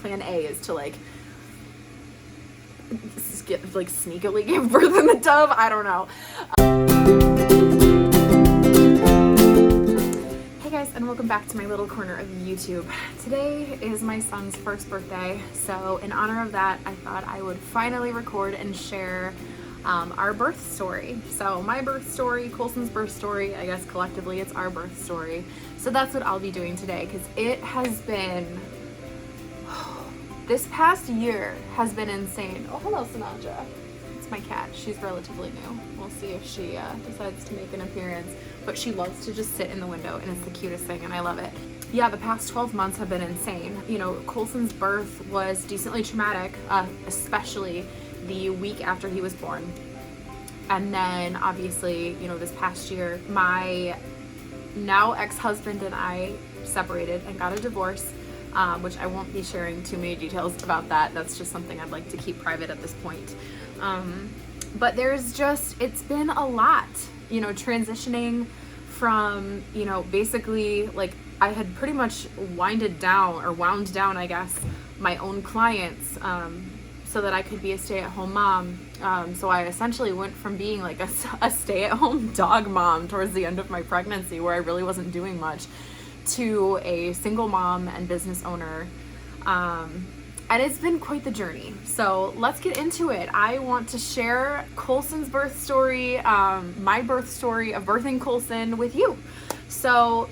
plan A is to like sneakily give birth in the tub. I don't know. Hey guys, and welcome back to my little corner of YouTube. Today is my son's first birthday, so in honor of that, I thought I would finally record and share our birth story. So my birth story, Colson's birth story, I guess collectively it's our birth story. So that's what I'll be doing today, because it has been, this past year has been insane. Oh, hello, Sinatra. It's my cat. She's relatively new. We'll see if she decides to make an appearance, but she loves to just sit in the window, and it's the cutest thing, and I love it. Yeah, the past 12 months have been insane. You know, Colson's birth was decently traumatic, especially the week after he was born. And then obviously, you know, this past year, my now ex-husband and I separated and got a divorce, which I won't be sharing too many details about that. That's just something I'd like to keep private at this point. But there's just, it's been a lot, you know, transitioning from, you know, basically like I had pretty much wound down, I guess, my own clients, so that I could be a stay-at-home mom. So I essentially went from being like a stay-at-home dog mom towards the end of my pregnancy, where I really wasn't doing much, to a single mom and business owner. And it's been quite the journey. So let's get into it. I want to share Colson's birth story, my birth story of birthing Colson with you. So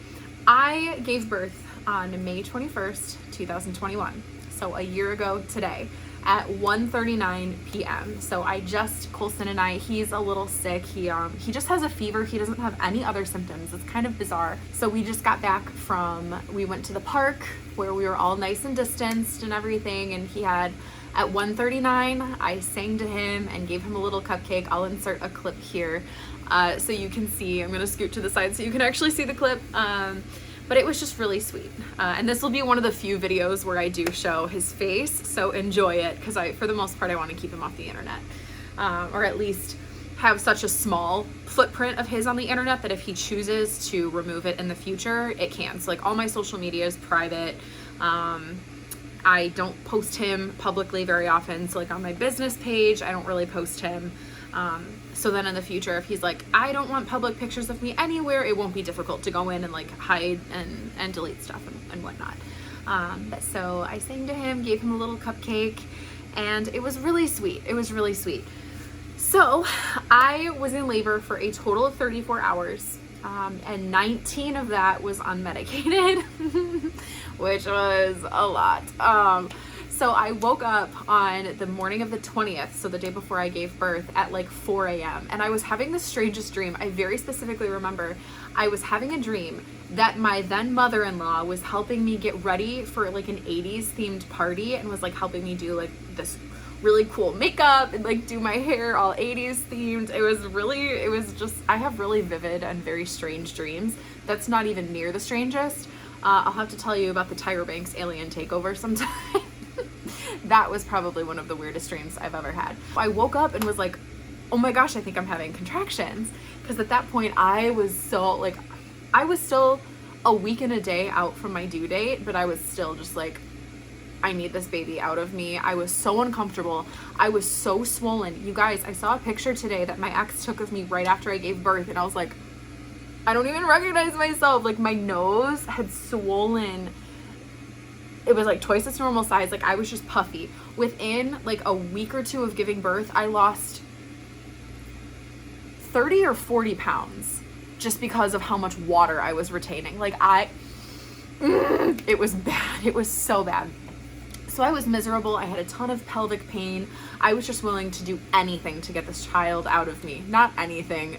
I gave birth on May 21st, 2021. So a year ago today at 1:39 p.m. So Colson and I, he's a little sick. He just has a fever. He doesn't have any other symptoms. It's kind of bizarre. So we just got back we went to the park where we were all nice and distanced and everything. And at 1:39, I sang to him and gave him a little cupcake. I'll insert a clip here so you can see. I'm gonna scoot to the side so you can actually see the clip. But it was just really sweet. And this will be one of the few videos where I do show his face, so enjoy it, because for the most part, I want to keep him off the internet. Or at least have such a small footprint of his on the internet that if he chooses to remove it in the future, it can. So like all my social media is private. I don't post him publicly very often. So like on my business page, I don't really post him. So then in the future, if he's like, I don't want public pictures of me anywhere, it won't be difficult to go in and like hide and delete stuff and whatnot. So I sang to him, gave him a little cupcake, and it was really sweet. It was really sweet. So I was in labor for a total of 34 hours, and 19 of that was unmedicated, which was a lot. So I woke up on the morning of the 20th, so the day before I gave birth, at like 4 a.m. And I was having the strangest dream. I very specifically remember I was having a dream that my then mother-in-law was helping me get ready for like an 80s themed party, and was like helping me do like this really cool makeup and like do my hair all 80s themed. It was just, I have really vivid and very strange dreams. That's not even near the strangest. I'll have to tell you about the Tyra Banks alien takeover sometime. That was probably one of the weirdest dreams I've ever had. I woke up and was like, oh my gosh, I think I'm having contractions. Because at that point I was still a week and a day out from my due date, but I was still just like, I need this baby out of me. I was so uncomfortable. I was so swollen. You guys, I saw a picture today that my ex took of me right after I gave birth, and I was like, I don't even recognize myself. Like my nose had swollen. It was like twice its normal size. Like I was just puffy. Within like a week or two of giving birth, I lost 30 or 40 pounds just because of how much water I was retaining. Like it was bad. It was so bad. So I was miserable. I had a ton of pelvic pain. I was just willing to do anything to get this child out of me. Not anything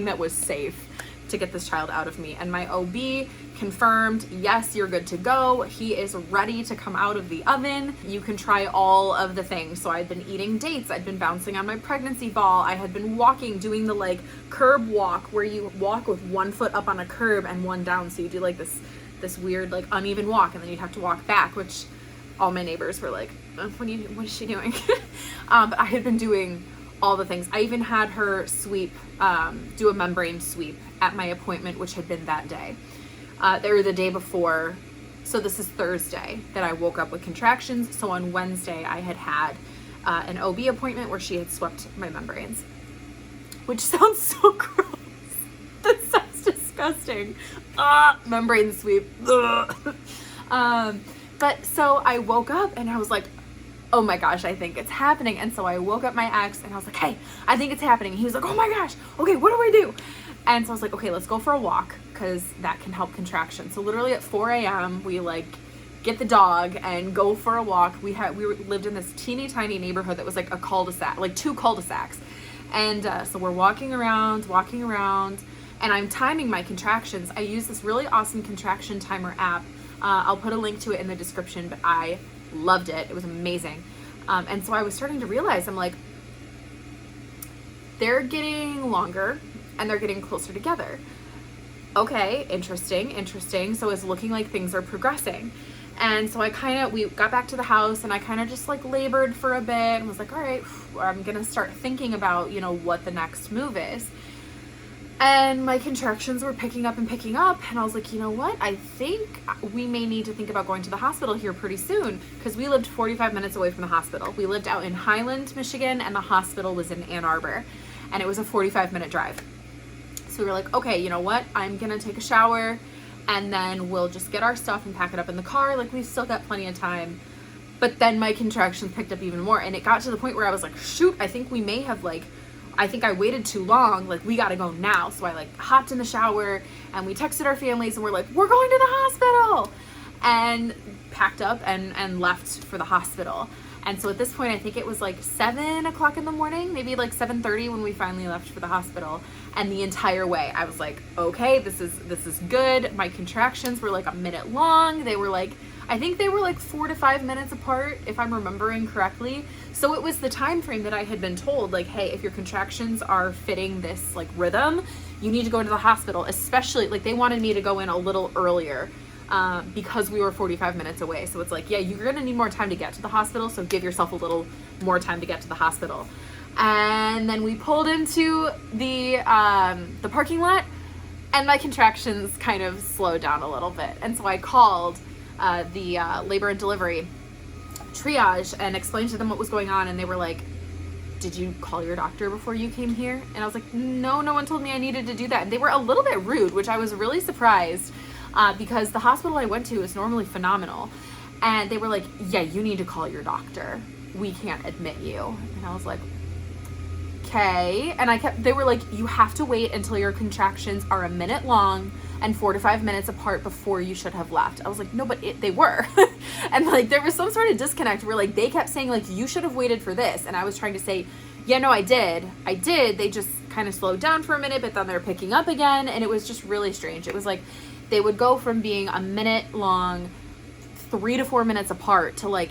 that was safe to get this child out of me. And my OB confirmed, yes, you're good to go. He is ready to come out of the oven. You can try all of the things. So I'd been eating dates. I'd been bouncing on my pregnancy ball. I had been walking, doing the like curb walk where you walk with one foot up on a curb and one down. So you do like this weird like uneven walk, and then you'd have to walk back, which all my neighbors were like, what is she doing? But I had been doing all the things. I even had her do a membrane sweep at my appointment, which had been that day. They were the day before So this is Thursday that I woke up with contractions. So on Wednesday, I had an OB appointment where she had swept my membranes, which sounds so gross. That sounds disgusting. Membrane sweep. But so I woke up and I was like, oh my gosh, I think it's happening. And so I woke up my ex and I was like, hey, I think it's happening. And he was like, oh my gosh, okay, what do I do? And so I was like, okay, let's go for a walk because that can help contractions. So literally at 4 a.m. we like get the dog and go for a walk. We lived in this teeny tiny neighborhood that was like a cul-de-sac, like 2 cul-de-sacs. And so we're walking around, and I'm timing my contractions. I use this really awesome contraction timer app. I'll put a link to it in the description, but I loved it. It was amazing. And so I was starting to realize, I'm like, they're getting longer and they're getting closer together. Okay, interesting. So it's looking like things are progressing. And so we got back to the house and I kind of just like labored for a bit and was like, all right, I'm going to start thinking about, what the next move is. And my contractions were picking up. And I was like, you know what? I think we may need to think about going to the hospital here pretty soon because we lived 45 minutes away from the hospital. We lived out in Highland, Michigan, and the hospital was in Ann Arbor. And it was a 45-minute drive. So we were like, okay, you know what? I'm going to take a shower and then we'll just get our stuff and pack it up in the car. Like, we've still got plenty of time. But then my contractions picked up even more. And it got to the point where I was like, shoot, I think we may have I think I waited too long. Like, we got to go now. So I hopped in the shower and we texted our families and we're like, we're going to the hospital, and packed up and left for the hospital. And so at this point, I think it was 7 o'clock in the morning, maybe 7:30 when we finally left for the hospital. And the entire way I was like, okay, this is good. My contractions were a minute long. They were I think they were 4 to 5 minutes apart, if I'm remembering correctly. So it was the time frame that I had been told, hey, if your contractions are fitting this rhythm, you need to go to the hospital. Especially they wanted me to go in a little earlier because we were 45 minutes away. So it's yeah, you're gonna need more time to get to the hospital, so give yourself a little more time to get to the hospital. And then we pulled into the parking lot, and my contractions kind of slowed down a little bit. And so I called the labor and delivery triage and explained to them what was going on, and they were like, did you call your doctor before you came here? And I was like, no one told me I needed to do that. And they were a little bit rude, which I was really surprised because the hospital I went to is normally phenomenal. And they were like, yeah, you need to call your doctor. We can't admit you. And I was like, okay. And they were like, you have to wait until your contractions are a minute long and 4 to 5 minutes apart before you should have left. I was like, no, but they were. And there was some sort of disconnect where they kept saying you should have waited for this. And I was trying to say, yeah, no, I did. They just kind of slowed down for a minute, but then they're picking up again. And it was just really strange. It was they would go from being a minute long, 3 to 4 minutes apart to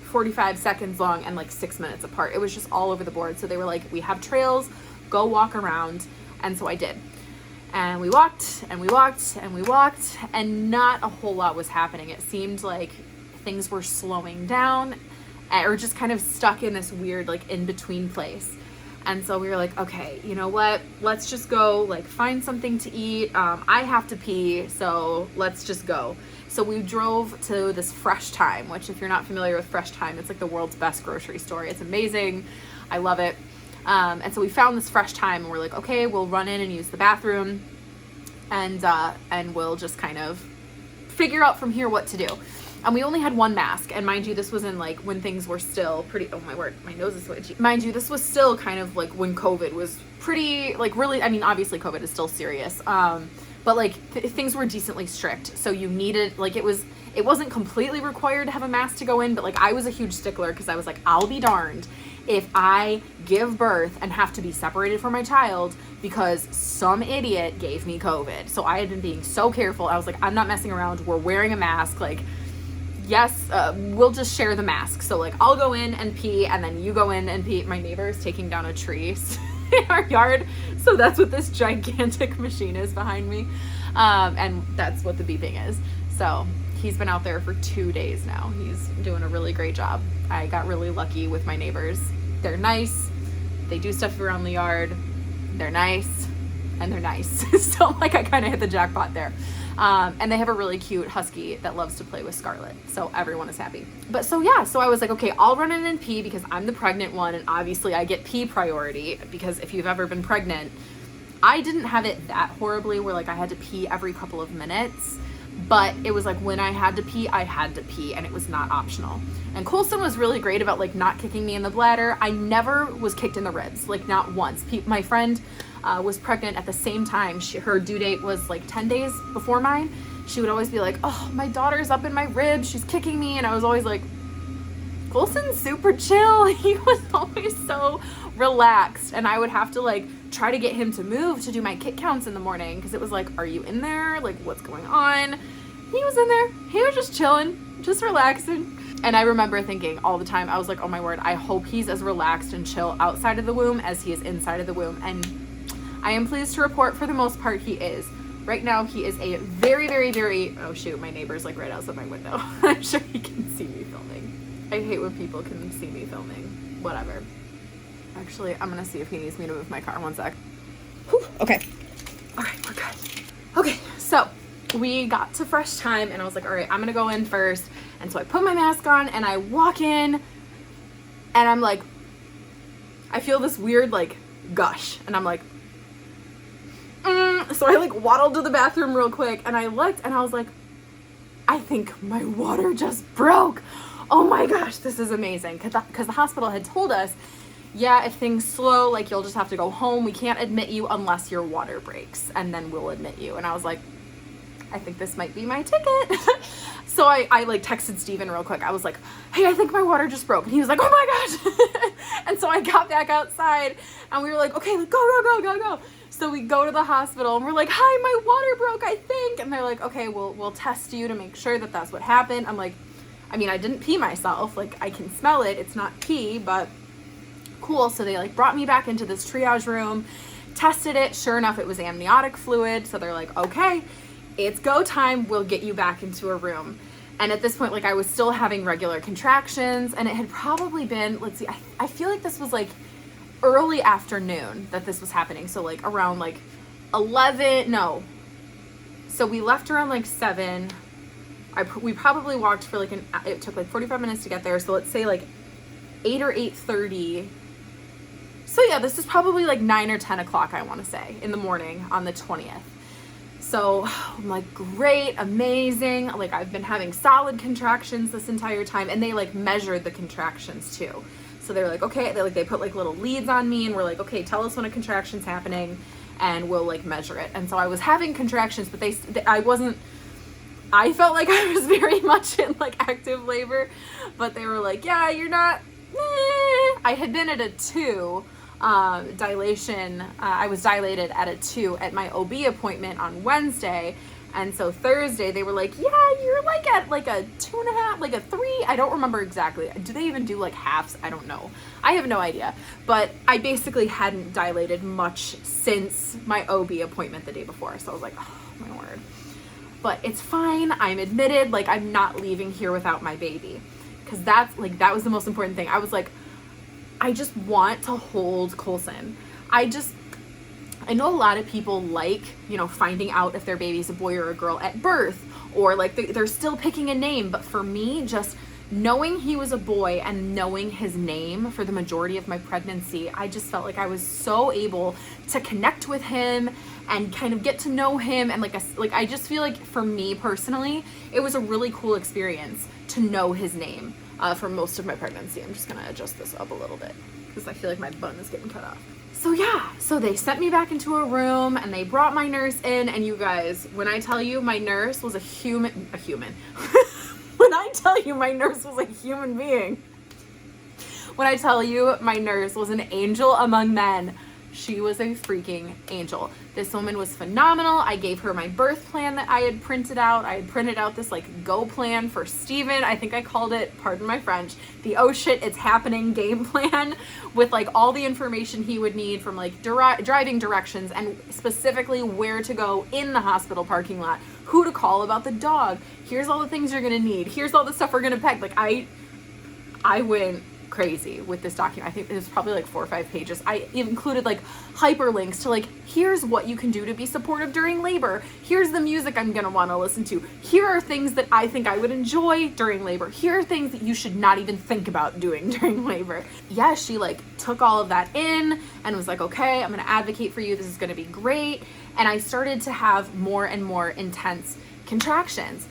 45 seconds long and 6 minutes apart. It was just all over the board. So they were like, we have trails, go walk around. And so I did. And we walked and we walked and we walked, and not a whole lot was happening. It seemed like things were slowing down or just kind of stuck in this weird in-between place. And so we were like, okay, you know what? Let's just go find something to eat. I have to pee, so let's just go. So we drove to this Fresh Time, which if you're not familiar with Fresh Time, it's the world's best grocery store. It's amazing. I love it. And so we found this Fresh Time and we're like, okay, we'll run in and use the bathroom and we'll just kind of figure out from here what to do. And we only had one mask. And mind you, this was in when things were still pretty, oh my word, my nose is itchy. Mind you, this was still kind of when COVID was pretty, really, I mean, obviously COVID is still serious. But things were decently strict. So you needed, it wasn't completely required to have a mask to go in, but I was a huge stickler because I was like, I'll be darned if I give birth and have to be separated from my child because some idiot gave me COVID. So I had been being so careful. I was like, I'm not messing around. We're wearing a mask. Yes, we'll just share the mask. So I'll go in and pee and then you go in and pee. My neighbor is taking down a tree in our yard. So that's what this gigantic machine is behind me. And that's what the beeping is. So he's been out there for 2 days now. He's doing a really great job. I got really lucky with my neighbors. They're nice. They do stuff around the yard. They're nice. And they're nice. So I kind of hit the jackpot there. And they have a really cute husky that loves to play with Scarlet. So everyone is happy. But so yeah, so I was like, okay, I'll run in and pee because I'm the pregnant one. And obviously I get pee priority because if you've ever been pregnant, I didn't have it that horribly where like I had to pee every couple of minutes. But it was like when I had to pee, I had to pee, and it was not optional. And Colson was really great about like not kicking me in the bladder. I never was kicked in the ribs, like not once. My friend was pregnant at the same time. Her due date was like 10 days before mine. She would always be like, oh, my daughter's up in my ribs, she's kicking me. And I was always like, Colson's super chill. He was always so relaxed, and I would have to like try to get him to move to do my kick counts in the morning because it was like, are you in there? Like, what's going on? He was in there. He was just chilling, just relaxing. And I remember thinking all the time, I was like, oh my word, I hope he's as relaxed and chill outside of the womb as he is inside of the womb. And I am pleased to report for the most part he is. Right now he is a very, very, very, oh shoot, my neighbor's like right outside my window. I'm sure he can see me filming. I hate when people can see me filming. Whatever. Actually, I'm gonna see if he needs me to move my car. One sec. Whew, okay. All right, we're good. Okay, so we got to fresh time and I was like, all right, I'm gonna go in first. And so I put my mask on and I walk in and I'm like, I feel this weird like gush and I'm like, so I like waddled to the bathroom real quick and I looked and I was like, I think my water just broke. Oh my gosh, this is amazing. Because the hospital had told us, yeah, if things slow, like you'll just have to go home. We can't admit you unless your water breaks and then we'll admit you. And I was like, I think this might be my ticket. So I like texted Steven real quick. I was like, hey, I think my water just broke. And he was like, oh my gosh. And so I got back outside and we were like, okay, go, go, go, go, go. So we go to the hospital and we're like, hi, my water broke, I think. And they're like, okay, we'll test you to make sure that that's what happened. I'm like, I mean, I didn't pee myself. Like I can smell it. It's not pee, but cool. So they like brought me back into this triage room, tested it. Sure enough, it was amniotic fluid. So they're like, okay, it's go time. We'll get you back into a room. And at this point, like I was still having regular contractions and it had probably been, let's see, I feel like this was like early afternoon that this was happening. So like around like 11, no. So we left around like 7. We probably walked for like it took like 45 minutes to get there. So let's say like 8 or 8:30. So yeah, this is probably like 9 or 10 o'clock, I want to say, in the morning on the 20th. So I'm like, great, amazing. Like I've been having solid contractions this entire time. And they like measured the contractions too. So they're like, okay, they put like little leads on me and we're like, okay, tell us when a contraction's happening and we'll like measure it. And so I was having contractions, but I felt like I was very much in like active labor, but they were like, yeah, you're not, I had been at a 2 dilation. I was dilated at a 2 at my OB appointment on Wednesday. And so Thursday they were like, yeah, you're like at like a 2.5, like a 3. I don't remember exactly. Do they even do like halves? I don't know. I have no idea. But I basically hadn't dilated much since my OB appointment the day before. So I was like, oh my word. But it's fine. I'm admitted. Like I'm not leaving here without my baby. Because that was the most important thing. I was like, I just want to hold Colson. I know a lot of people like, finding out if their baby's a boy or a girl at birth, or like they're still picking a name. But for me, just knowing he was a boy and knowing his name for the majority of my pregnancy, I just felt like I was so able to connect with him and kind of get to know him. And I just feel like for me personally, it was a really cool experience to know his name for most of my pregnancy. I'm just gonna adjust this up a little bit because I feel like my bun is getting cut off. So yeah, so they sent me back into a room and they brought my nurse in, and you guys, when I tell you my nurse was a human, when I tell you my nurse was a human being, when I tell you my nurse was an angel among men, she was a freaking angel. This woman was phenomenal. I gave her my birth plan that I had printed out. I had printed out this like go plan for Steven. I think I called it, pardon my French, the oh shit, it's happening game plan with like all the information he would need from like driving directions and specifically where to go in the hospital parking lot, who to call about the dog. Here's all the things you're gonna need. Here's all the stuff we're gonna pack. Like I went crazy with this document. I think it was probably like 4 or 5 pages. I included like hyperlinks to like, here's what you can do to be supportive during labor. Here's the music I'm gonna want to listen to. Here are things that I think I would enjoy during labor. Here are things that you should not even think about doing during labor. Yeah, she like took all of that in and was like, okay, I'm gonna advocate for you. This is gonna be great. And I started to have more and more intense contractions.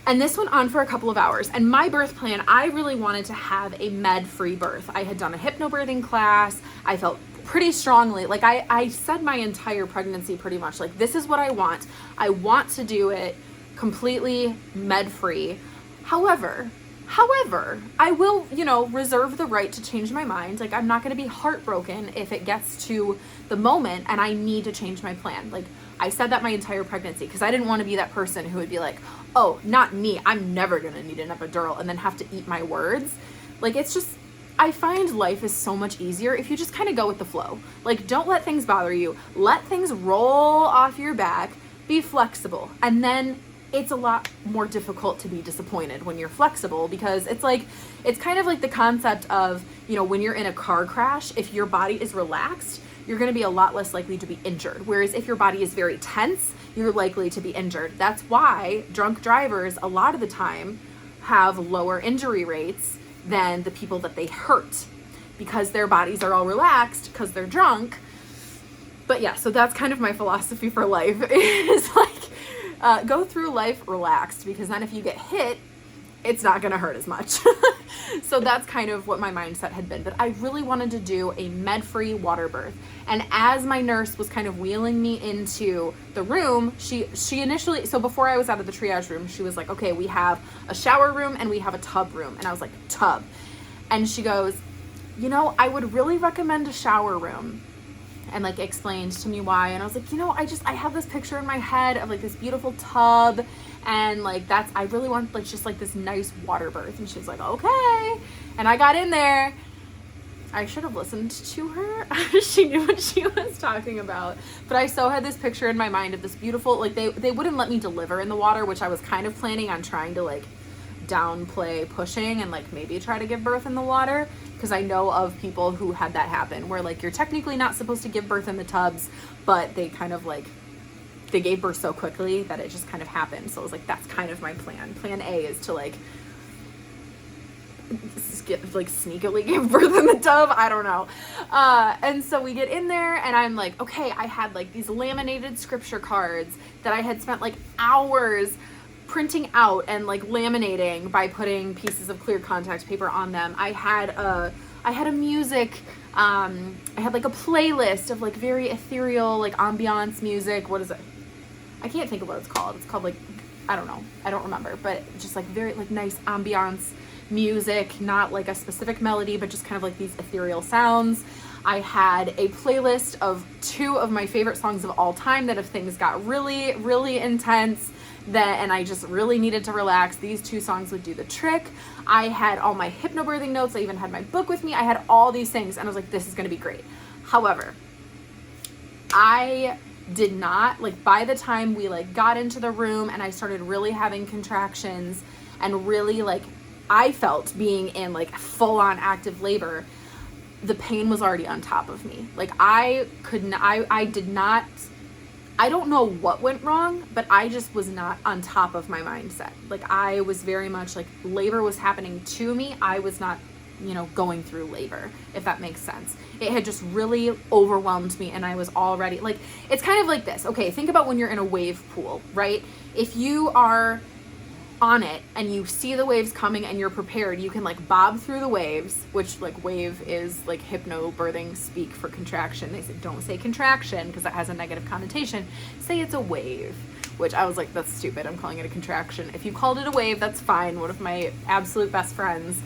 And this went on for a couple of hours. And my birth plan, I really wanted to have a med-free birth. I had done a hypnobirthing class. I felt pretty strongly, like I said my entire pregnancy pretty much, like, this is what I want. I want to do it completely med-free. However, I will, reserve the right to change my mind. Like, I'm not going to be heartbroken if it gets to the moment and I need to change my plan. Like, I said that my entire pregnancy because I didn't want to be that person who would be like, oh, not me, I'm never going to need an epidural, and then have to eat my words. Like, it's just, I find life is so much easier if you just kind of go with the flow. Like, don't let things bother you. Let things roll off your back. Be flexible. And then it's a lot more difficult to be disappointed when you're flexible, because it's kind of like the concept of, when you're in a car crash, if your body is relaxed, you're going to be a lot less likely to be injured. Whereas if your body is very tense, you're likely to be injured. That's why drunk drivers a lot of the time have lower injury rates than the people that they hurt, because their bodies are all relaxed because they're drunk. But yeah, so that's kind of my philosophy for life is like, go through life relaxed, because then if you get hit, it's not going to hurt as much. So that's kind of what my mindset had been. But I really wanted to do a med-free water birth. And as my nurse was kind of wheeling me into the room, she initially, so before I was out of the triage room, she was like, okay, we have a shower room and we have a tub room. And I was like, tub. And she goes, I would really recommend a shower room. And like explained to me why. And I was like, I have this picture in my head of like this beautiful tub, and like I really want like just like this nice water birth. And she was like, okay. And I got in there. I should have listened to her. She knew what she was talking about. But I so had this picture in my mind of this beautiful, like they wouldn't let me deliver in the water, which I was kind of planning on trying to like downplay pushing and like maybe try to give birth in the water, because I know of people who had that happen where like you're technically not supposed to give birth in the tubs, but they kind of like they gave birth so quickly that it just kind of happened. So I was like, that's kind of my plan. Plan A is to like sneakily give birth in the tub. I don't know. And so we get in there and I'm like, okay, I had like these laminated scripture cards that I had spent like hours printing out and like laminating by putting pieces of clear contact paper on them. I had a music, I had like a playlist of like very ethereal like ambiance music. What is it? I can't think of what it's called. It's called like, I don't know. I don't remember, but just like very like nice ambiance music, not like a specific melody, but just kind of like these ethereal sounds. I had a playlist of 2 of my favorite songs of all time that if things got really, really intense, and I just really needed to relax, these 2 songs would do the trick. I had all my hypnobirthing notes. I even had my book with me. I had all these things and I was like, this is going to be great. However, I did not, like, by the time we like got into the room and I started really having contractions and really like I felt being in like full on active labor, the pain was already on top of me. Like I don't know what went wrong, but I just was not on top of my mindset. Like I was very much like labor was happening to me. I was not, going through labor, if that makes sense. It had just really overwhelmed me and I was already like, it's kind of like this. Okay, think about when you're in a wave pool, right? If you are on it and you see the waves coming and you're prepared, you can like bob through the waves, which like wave is like hypnobirthing speak for contraction. They said don't say contraction because that has a negative connotation. Say it's a wave, which I was like, that's stupid. I'm calling it a contraction. If you called it a wave, that's fine. One of my absolute best friends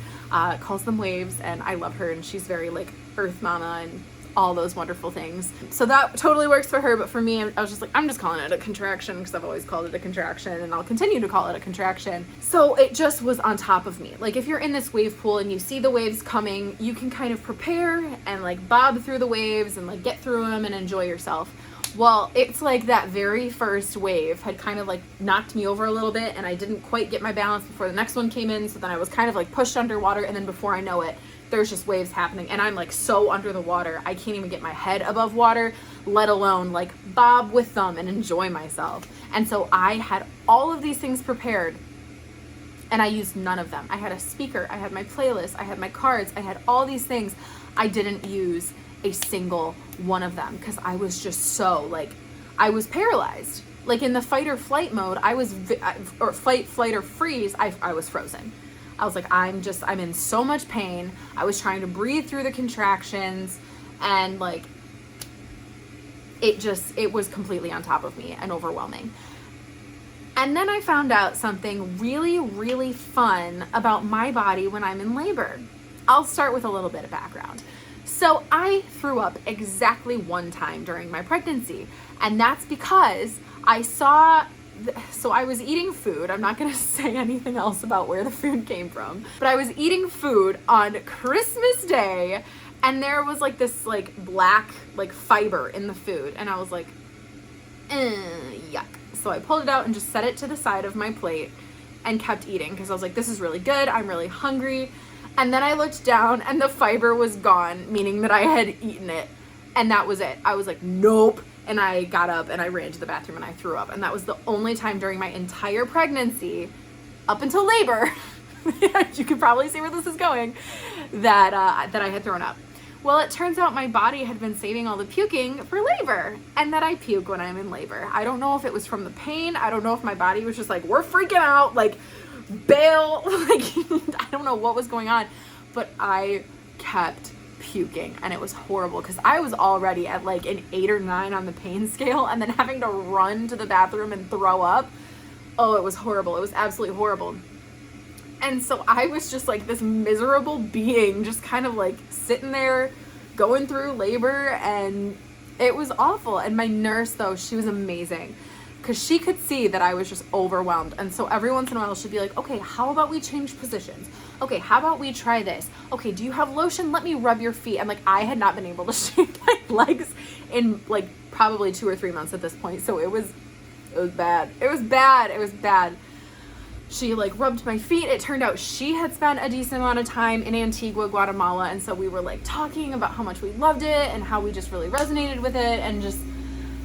calls them waves, and I love her, and she's very like earth mama and all those wonderful things. So that totally works for her, but for me, I was just like, I'm just calling it a contraction because I've always called it a contraction and I'll continue to call it a contraction. So it just was on top of me. Like if you're in this wave pool and you see the waves coming, you can kind of prepare and like bob through the waves and like get through them and enjoy yourself. Well, it's like that very first wave had kind of like knocked me over a little bit and I didn't quite get my balance before the next one came in. So then I was kind of like pushed underwater, and then before I know it, there's just waves happening, and I'm like so under the water, I can't even get my head above water, let alone like bob with them and enjoy myself. And so I had all of these things prepared, and I used none of them. I had a speaker, I had my playlist, I had my cards, I had all these things. I didn't use a single one of them because I was just so like, I was paralyzed. Like in the fight or flight mode, I was, or fight, flight, or freeze, I was frozen. I was like, I'm in so much pain. I was trying to breathe through the contractions, and like, it was completely on top of me and overwhelming. And then I found out something really, really fun about my body when I'm in labor. I'll start with a little bit of background. So I threw up exactly one time during my pregnancy, and that's because so I was eating food. I'm not going to say anything else about where the food came from, but I was eating food on Christmas Day, and there was like this like black like fiber in the food, and I was like, yuck. So I pulled it out and just set it to the side of my plate and kept eating because I was like, this is really good. I'm really hungry. And then I looked down and the fiber was gone, meaning that I had eaten it. And that was it. I was like, nope. And I got up and I ran to the bathroom and I threw up. And that was the only time during my entire pregnancy, up until labor, you can probably see where this is going, that I had thrown up. Well, it turns out my body had been saving all the puking for labor, and that I puke when I'm in labor. I don't know if it was from the pain. I don't know if my body was just like, we're freaking out, like, bail. Like, I don't know what was going on, but I kept puking, and it was horrible because I was already at like an 8 or 9 on the pain scale, and then having to run to the bathroom and throw up. Oh, it was horrible. It was absolutely horrible. And so I was just like this miserable being, just kind of like sitting there going through labor, and it was awful. And my nurse, though, she was amazing because she could see that I was just overwhelmed. And so every once in a while she'd be like, okay, how about we change positions? Okay, how about we try this? Okay, do you have lotion? Let me rub your feet. And like, I had not been able to shave my legs in like probably 2 or 3 months at this point. So it was bad. It was bad. She like rubbed my feet. It turned out she had spent a decent amount of time in Antigua, Guatemala. And so we were like talking about how much we loved it and how we just really resonated with it. And just,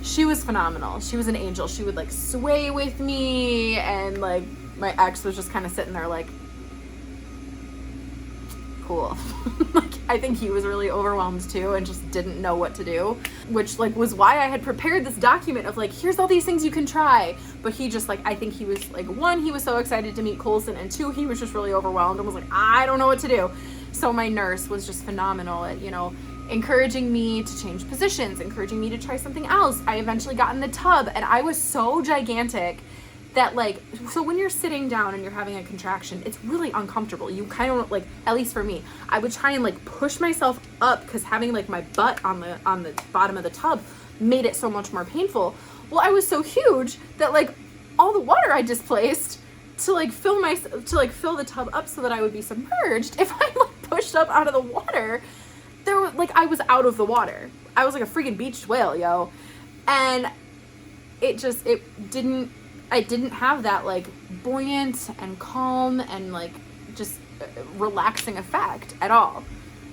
she was phenomenal. She was an angel. She would like sway with me. And like my ex was just kind of sitting there like, cool. Like, I think he was really overwhelmed too and just didn't know what to do, which like was why I had prepared this document of like, here's all these things you can try. But he just like, I think he was like, 1, he was so excited to meet Colson, and 2, he was just really overwhelmed and was like, I don't know what to do. So my nurse was just phenomenal at, you know, encouraging me to change positions, encouraging me to try something else. I eventually got in the tub, and I was so gigantic that like, so when you're sitting down and you're having a contraction, it's really uncomfortable. You kind of like, at least for me, I would try and like push myself up because having like my butt on the bottom of the tub made it so much more painful. Well, I was so huge that like all the water I displaced to like fill the tub up so that I would be submerged, if I like pushed up out of the water, there was like, I was out of the water. I was like a freaking beached whale, yo. And I didn't have that like buoyant and calm and like just relaxing effect at all.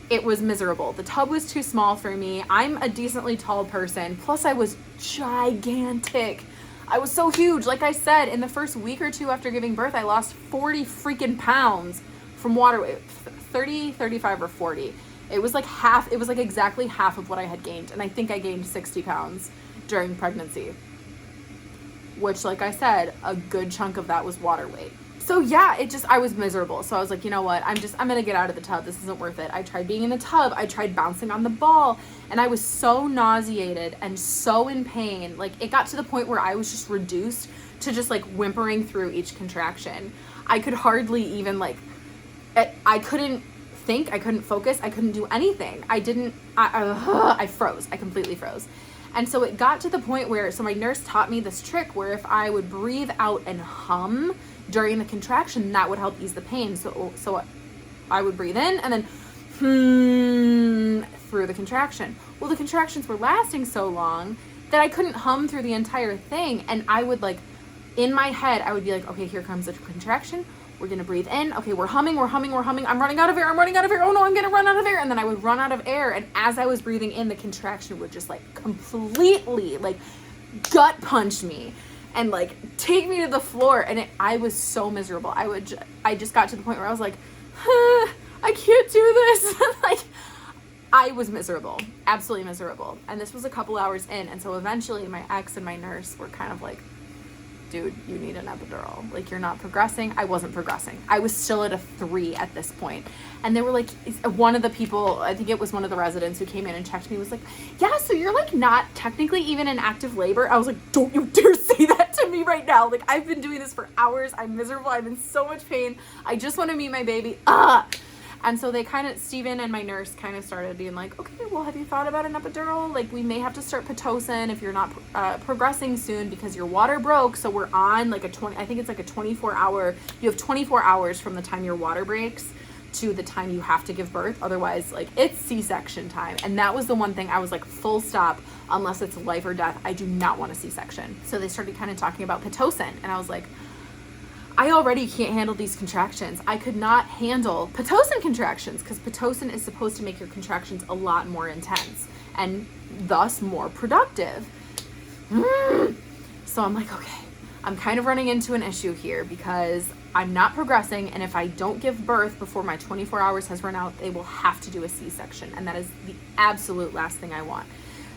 It was miserable. The tub was too small for me. I'm a decently tall person. Plus I was gigantic. I was so huge. Like I said, in the first week or 2 after giving birth, I lost 40 freaking pounds from water weight, 30, 35 or 40. It was like half, it was like exactly half of what I had gained. And I think I gained 60 pounds during pregnancy, which, like I said, a good chunk of that was water weight. So yeah, I was miserable. So I was like, you know what? I'm going to get out of the tub. This isn't worth it. I tried being in the tub. I tried bouncing on the ball, and I was so nauseated and so in pain. Like, it got to the point where I was just reduced to just like whimpering through each contraction. I could hardly even like, I couldn't think. I couldn't focus. I couldn't do anything. I froze. I completely froze. And so it got to the point where, so my nurse taught me this trick where if I would breathe out and hum during the contraction, that would help ease the pain. So I would breathe in and then through the contraction. Well, the contractions were lasting so long that I couldn't hum through the entire thing. And I would like, in my head, I would be like, okay, here comes the contraction. We're going to breathe in. Okay, we're humming. I'm running out of air. Oh no, I'm going to run out of air. And then I would run out of air. And as I was breathing in, the contraction would just like completely like gut punch me and like take me to the floor. And I was so miserable. I just got to the point where I was like, I can't do this. Like, I was miserable, absolutely miserable. And this was a couple hours in. And so eventually my ex and my nurse were kind of like, dude, you need an epidural. Like, you're not progressing. I wasn't progressing. I was still at a 3 at this point. And they were like, one of the people, I think it was one of the residents who came in and checked me, was like, yeah, so you're like not technically even in active labor. I was like, don't you dare say that to me right now. Like, I've been doing this for hours. I'm miserable. I'm in so much pain. I just want to meet my baby. And so they Steven and my nurse kind of started being like, okay, well, have you thought about an epidural? Like, we may have to start Pitocin if you're not progressing soon because your water broke. So we're on like I think it's like a 24-hour, you have 24 hours from the time your water breaks to the time you have to give birth. Otherwise, like, it's C-section time. And that was the one thing I was like, full stop, unless it's life or death. I do not want a C-section. So they started kind of talking about Pitocin. And I was like, I already can't handle these contractions. I could not handle Pitocin contractions because Pitocin is supposed to make your contractions a lot more intense and thus more productive. So I'm like, okay, I'm kind of running into an issue here because I'm not progressing. And if I don't give birth before my 24 hours has run out, they will have to do a C-section. And that is the absolute last thing I want.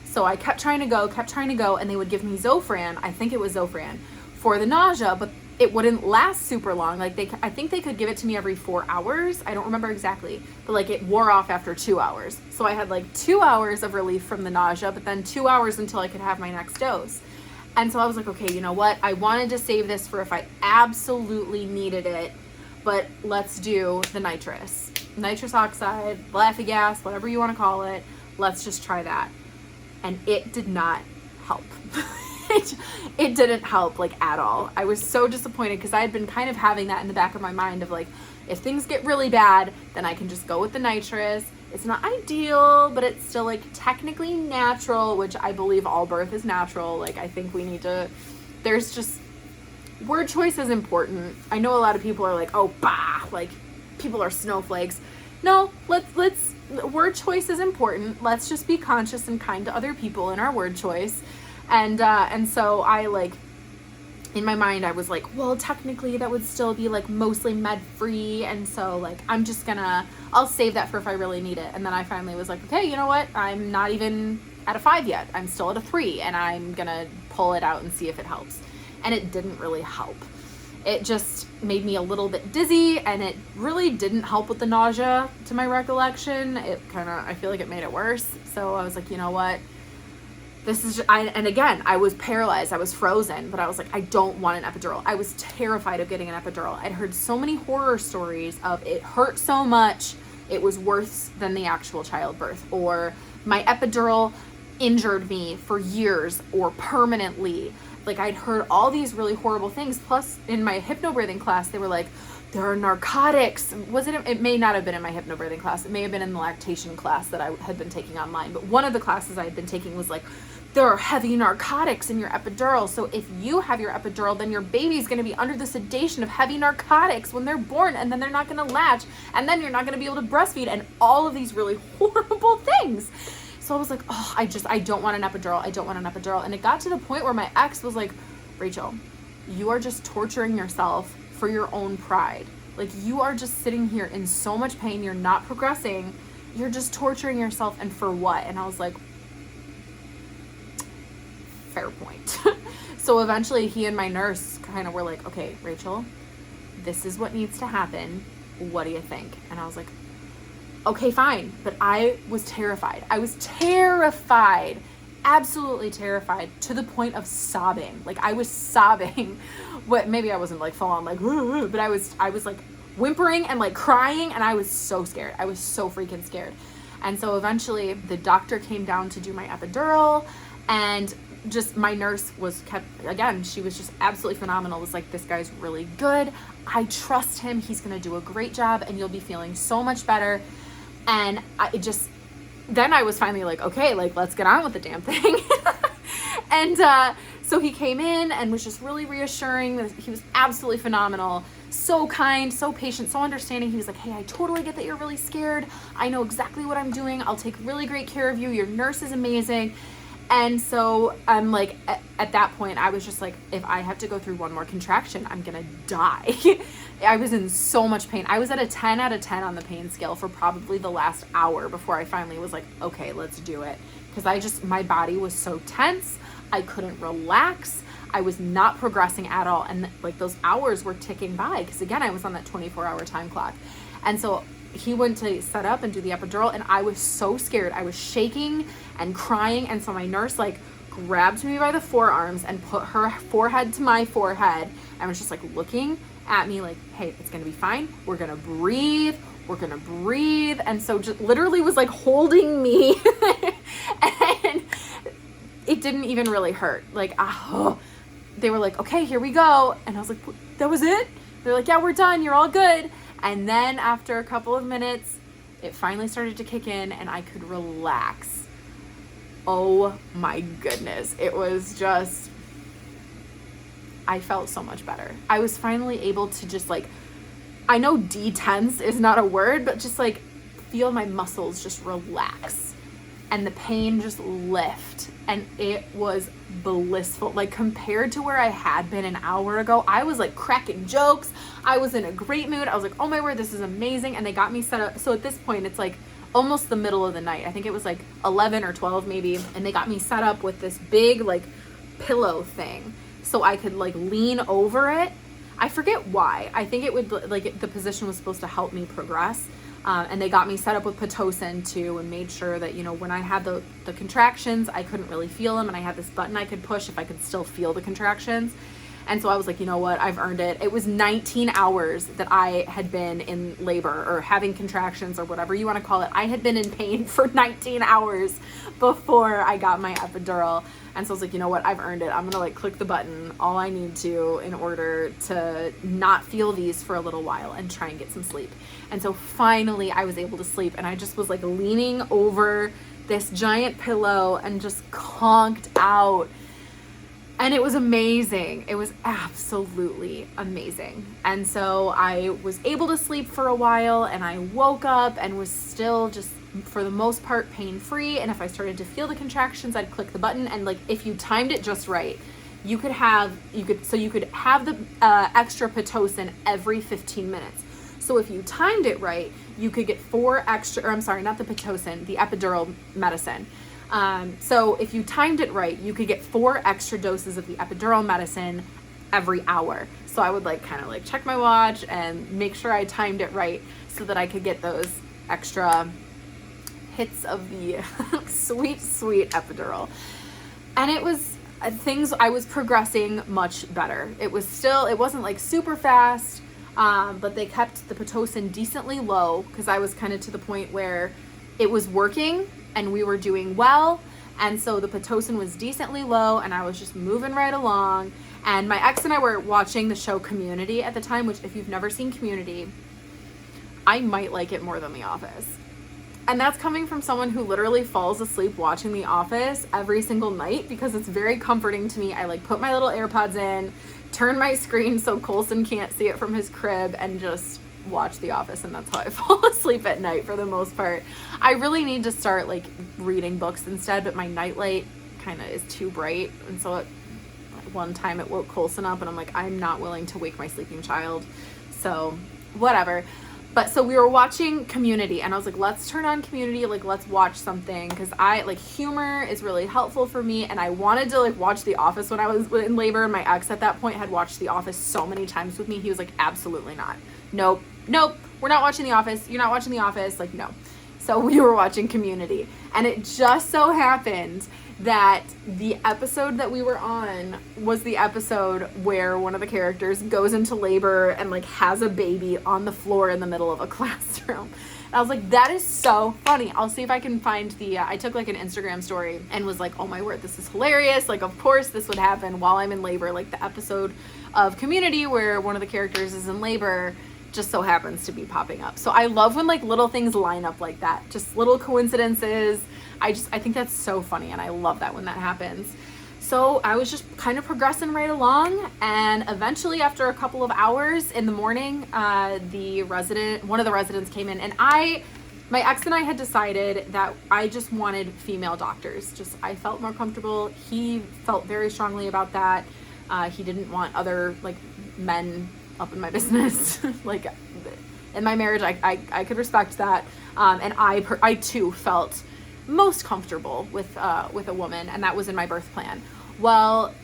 So I kept trying to go, and they would give me Zofran. I think it was Zofran for the nausea, but it wouldn't last super long. Like, I think they could give it to me every 4 hours. I don't remember exactly, but like it wore off after 2 hours. So I had like 2 hours of relief from the nausea, but then 2 hours until I could have my next dose. And so I was like, okay, you know what? I wanted to save this for if I absolutely needed it, but let's do the nitrous oxide, laughing gas, whatever you want to call it. Let's just try that. And it did not help. It didn't help, like, at all. I was so disappointed because I had been kind of having that in the back of my mind of like, if things get really bad, then I can just go with the nitrous. It's not ideal, but it's still like technically natural, which I believe all birth is natural. Like, I think we need to, there's just, word choice is important. I know a lot of people are like, oh, bah, like, people are snowflakes. No, let's word choice is important. Let's just be conscious and kind to other people in our word choice. And so I, like, in my mind, I was like, well, technically that would still be like mostly med free. And so like, I'll save that for if I really need it. And then I finally was like, okay, you know what? I'm not even at a 5 yet. I'm still at a 3, and I'm going to pull it out and see if it helps. And it didn't really help. It just made me a little bit dizzy, and it really didn't help with the nausea to my recollection. I feel like it made it worse. So I was like, you know what? This is just, and again, I was paralyzed. I was frozen, but I was like, I don't want an epidural. I was terrified of getting an epidural. I'd heard so many horror stories of it hurt so much, it was worse than the actual childbirth, or my epidural injured me for years or permanently. Like, I'd heard all these really horrible things. Plus, in my hypnobirthing class, they were like, there are narcotics. It may not have been in my hypnobirthing class. It may have been in the lactation class that I had been taking online. But one of the classes I had been taking was like, there are heavy narcotics in your epidural. So if you have your epidural, then your baby's going to be under the sedation of heavy narcotics when they're born, and then they're not going to latch, and then you're not going to be able to breastfeed, and all of these really horrible things. So I was like, oh, I don't want an epidural. I don't want an epidural. And it got to the point where my ex was like, Rachel, you are just torturing yourself for your own pride. Like, you are just sitting here in so much pain. You're not progressing. You're just torturing yourself. And for what? And I was like, fair point. So eventually he and my nurse kind of were like, okay, Rachel, this is what needs to happen. What do you think? And I was like, okay, fine. But I was terrified. Absolutely terrified, to the point of sobbing. Like, I was sobbing. Maybe I wasn't like full on like, but I was like whimpering and like crying, and I was so scared. I was so freaking scared. And so eventually the doctor came down to do my epidural, and just my nurse she was just absolutely phenomenal. It was like, this guy's really good. I trust him. He's going to do a great job, and you'll be feeling so much better. And then I was finally like, okay, like, let's get on with the damn thing. And so he came in and was just really reassuring. He was absolutely phenomenal. so kind, so patient, so understanding. He was like, hey, I totally get that you're really scared. I know exactly what I'm doing. I'll take really great care of you. Your nurse is amazing. And so I'm like, at that point, I was just like, if I have to go through one more contraction, I'm gonna die. I was in so much pain. I was at a 10 out of 10 on the pain scale for probably the last hour before I finally was like, okay, let's do it. Because my body was so tense. I couldn't relax. I was not progressing at all. And like those hours were ticking by because again, I was on that 24-hour time clock. And so he went to set up and do the epidural and I was so scared. I was shaking and crying. And so my nurse like grabbed me by the forearms and put her forehead to my forehead and was just like looking at me like, hey, it's gonna be fine. We're gonna breathe. We're gonna breathe. And so just literally was like holding me and it didn't even really hurt. Like, they were like, okay, here we go. And I was like, that was it? They're like, yeah, we're done. You're all good. And then after a couple of minutes, it finally started to kick in and I could relax. Oh my goodness. It was just, I felt so much better. I was finally able to just like, I know detense is not a word, but just like feel my muscles just relax and the pain just lift. And it was blissful. Like compared to where I had been an hour ago, I was like cracking jokes. I was in a great mood. I was like, oh my word, this is amazing. And they got me set up. So at this point, it's like almost the middle of the night. I think it was like 11 or 12 maybe. And they got me set up with this big like pillow thing so I could like lean over it. I forget why. I think it would like the position was supposed to help me progress. And they got me set up with Pitocin too and made sure that, you know, when I had the contractions, I couldn't really feel them. And I had this button I could push if I could still feel the contractions. And so I was like, you know what, I've earned it. It was 19 hours that I had been in labor or having contractions or whatever you want to call it. I had been in pain for 19 hours before I got my epidural. And so I was like, you know what, I've earned it. I'm going to like click the button, all I need to in order to not feel these for a little while and try and get some sleep. And so finally I was able to sleep and I just was like leaning over this giant pillow and just conked out. And it was amazing. It was absolutely amazing. And so I was able to sleep for a while and I woke up and was still just for the most part pain-free. And if I started to feel the contractions, I'd click the button. And like, if you timed it just right, you could have the extra Pitocin every 15 minutes. So if you timed it right, you could get 4 extra, or I'm sorry, not the Pitocin, the epidural medicine. So if you timed it right, you could get 4 extra doses of the epidural medicine every hour. So I would like kind of like check my watch and make sure I timed it right so that I could get those extra hits of the sweet, sweet epidural. And it was I was progressing much better. It wasn't like super fast, but they kept the Pitocin decently low because I was kind of to the point where it was working and we were doing well. And so the Pitocin was decently low and I was just moving right along. And my ex and I were watching the show Community at the time, which if you've never seen Community, I might like it more than The Office. And that's coming from someone who literally falls asleep watching The Office every single night because it's very comforting to me. I like put my little AirPods in, turn my screen so Colson can't see it from his crib and just watch The Office, and that's how I fall asleep at night for the most part. I really need to start like reading books instead, but my nightlight kind of is too bright, and so one time it woke Colson up and I'm like, I'm not willing to wake my sleeping child, so whatever. But so we were watching Community and I was like, let's turn on Community, like let's watch something, because I like humor is really helpful for me, and I wanted to like watch The Office when I was in labor, and my ex at that point had watched The Office so many times with me. He was like, absolutely not. Nope, we're not watching The Office. You're not watching The Office. Like, no. So we were watching Community, and it just so happened that the episode that we were on was the episode where one of the characters goes into labor and like has a baby on the floor in the middle of a classroom. And I was like, that is so funny. I'll see if I can find I took like an Instagram story and was like, oh my word, this is hilarious. Like, of course this would happen while I'm in labor. Like the episode of Community where one of the characters is in labor just so happens to be popping up. So I love when like little things line up like that, just little coincidences. I think that's so funny, and I love that when that happens. So I was just kind of progressing right along, and eventually after a couple of hours in the morning, one of the residents came in, and my ex and I had decided that I just wanted female doctors. I felt more comfortable. He felt very strongly about that. He didn't want other like men up in my business. Like in my marriage, I could respect that. And I too felt most comfortable with a woman, and that was in my birth plan. Well,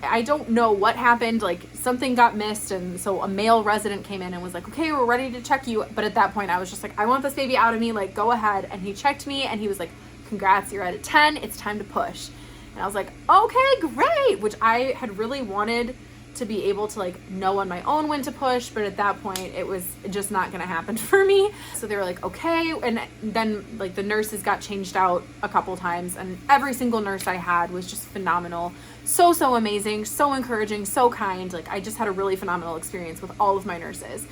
I don't know what happened, like something got missed, and so a male resident came in and was like, okay, we're ready to check you. But at that point I was just like, I want this baby out of me, like go ahead. And he checked me and he was like, congrats, you're at a 10, it's time to push. And I was like, okay, great, which I had really wanted to be able to like know on my own when to push, but at that point it was just not gonna happen for me. So they were like, okay. And then like the nurses got changed out a couple times, and every single nurse I had was just phenomenal. So amazing, so encouraging, so kind. Like I just had a really phenomenal experience with all of my nurses.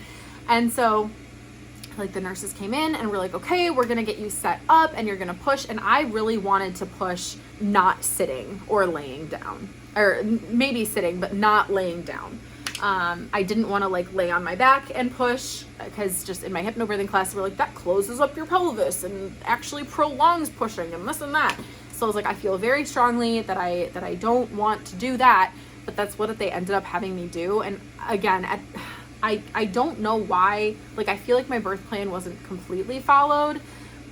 And so like the nurses came in and were like, okay, we're gonna get you set up and you're gonna push. And I really wanted to push not sitting or laying down, or maybe sitting, but not laying down. I didn't want to like lay on my back and push, because just in my hypnobirthing class, we're like, that closes up your pelvis and actually prolongs pushing and this and that. So I was like, I feel very strongly that I don't want to do that, but that's what they ended up having me do. And again, I don't know why, like I feel like my birth plan wasn't completely followed,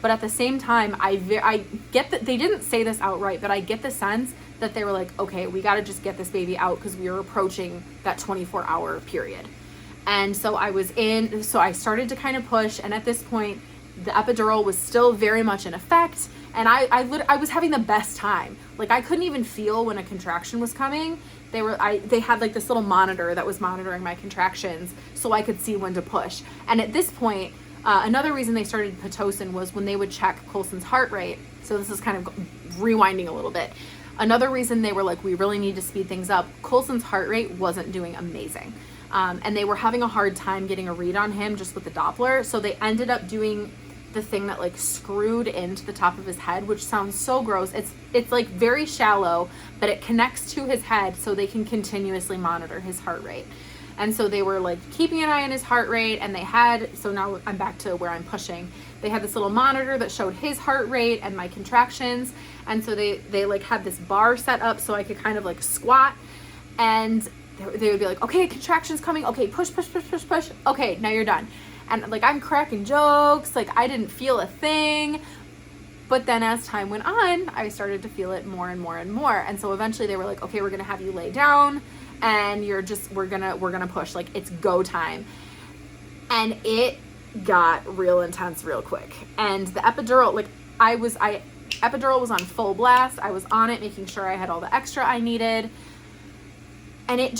but at the same time, I get that they didn't say this outright, but I get the sense that they were like, okay, we got to just get this baby out because we were approaching that 24-hour period. And so I started to kind of push, and at this point, the epidural was still very much in effect, and I was having the best time. Like I couldn't even feel when a contraction was coming. They had like this little monitor that was monitoring my contractions, so I could see when to push. And at this point, another reason they started Pitocin was when they would check Colson's heart rate. So this is kind of rewinding a little bit. Another reason they were like, we really need to speed things up. Colson's heart rate wasn't doing amazing. And they were having a hard time getting a read on him just with the Doppler. So they ended up doing the thing that like screwed into the top of his head, which sounds so gross. It's like very shallow, but it connects to his head so they can continuously monitor his heart rate. And so they were like keeping an eye on his heart rate, and so now I'm back to where I'm pushing. They had this little monitor that showed his heart rate and my contractions. And so they like had this bar set up so I could kind of like squat, and they would be like, okay, contractions coming. Okay, push. Okay, now you're done. And like, I'm cracking jokes. Like I didn't feel a thing. But then as time went on, I started to feel it more and more and more. And so eventually they were like, okay, we're going to have you lay down, and we're going to push. Like it's go time. And it got real intense real quick. And the epidural, like epidural was on full blast. I was on it, making sure I had all the extra I needed. And it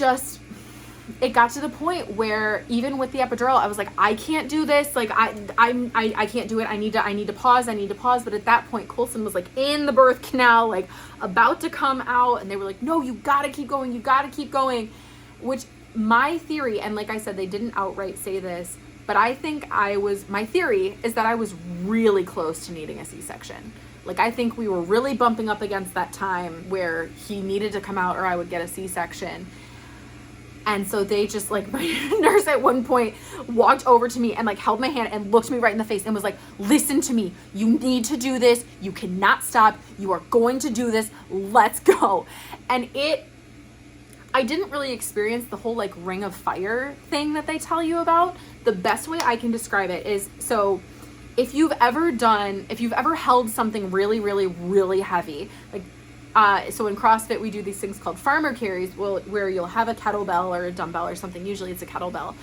got to the point where even with the epidural, I was like, I can't do this. Like I can't do it. I need to pause. But at that point, Colson was like in the birth canal, like about to come out. And they were like, no, you gotta keep going. Which my theory, and like I said, they didn't outright say this, but I think my theory is that I was really close to needing a C-section. Like I think we were really bumping up against that time where he needed to come out or I would get a C-section. And so they just like, my nurse at one point walked over to me and like held my hand and looked me right in the face and was like, listen to me, you need to do this. You cannot stop. You are going to do this. Let's go. And I didn't really experience the whole like ring of fire thing that they tell you about. The best way I can describe it is, so if you've ever held something really, really, really heavy, like, so in CrossFit, we do these things called farmer carries, where you'll have a kettlebell or a dumbbell or something, usually it's a kettlebell,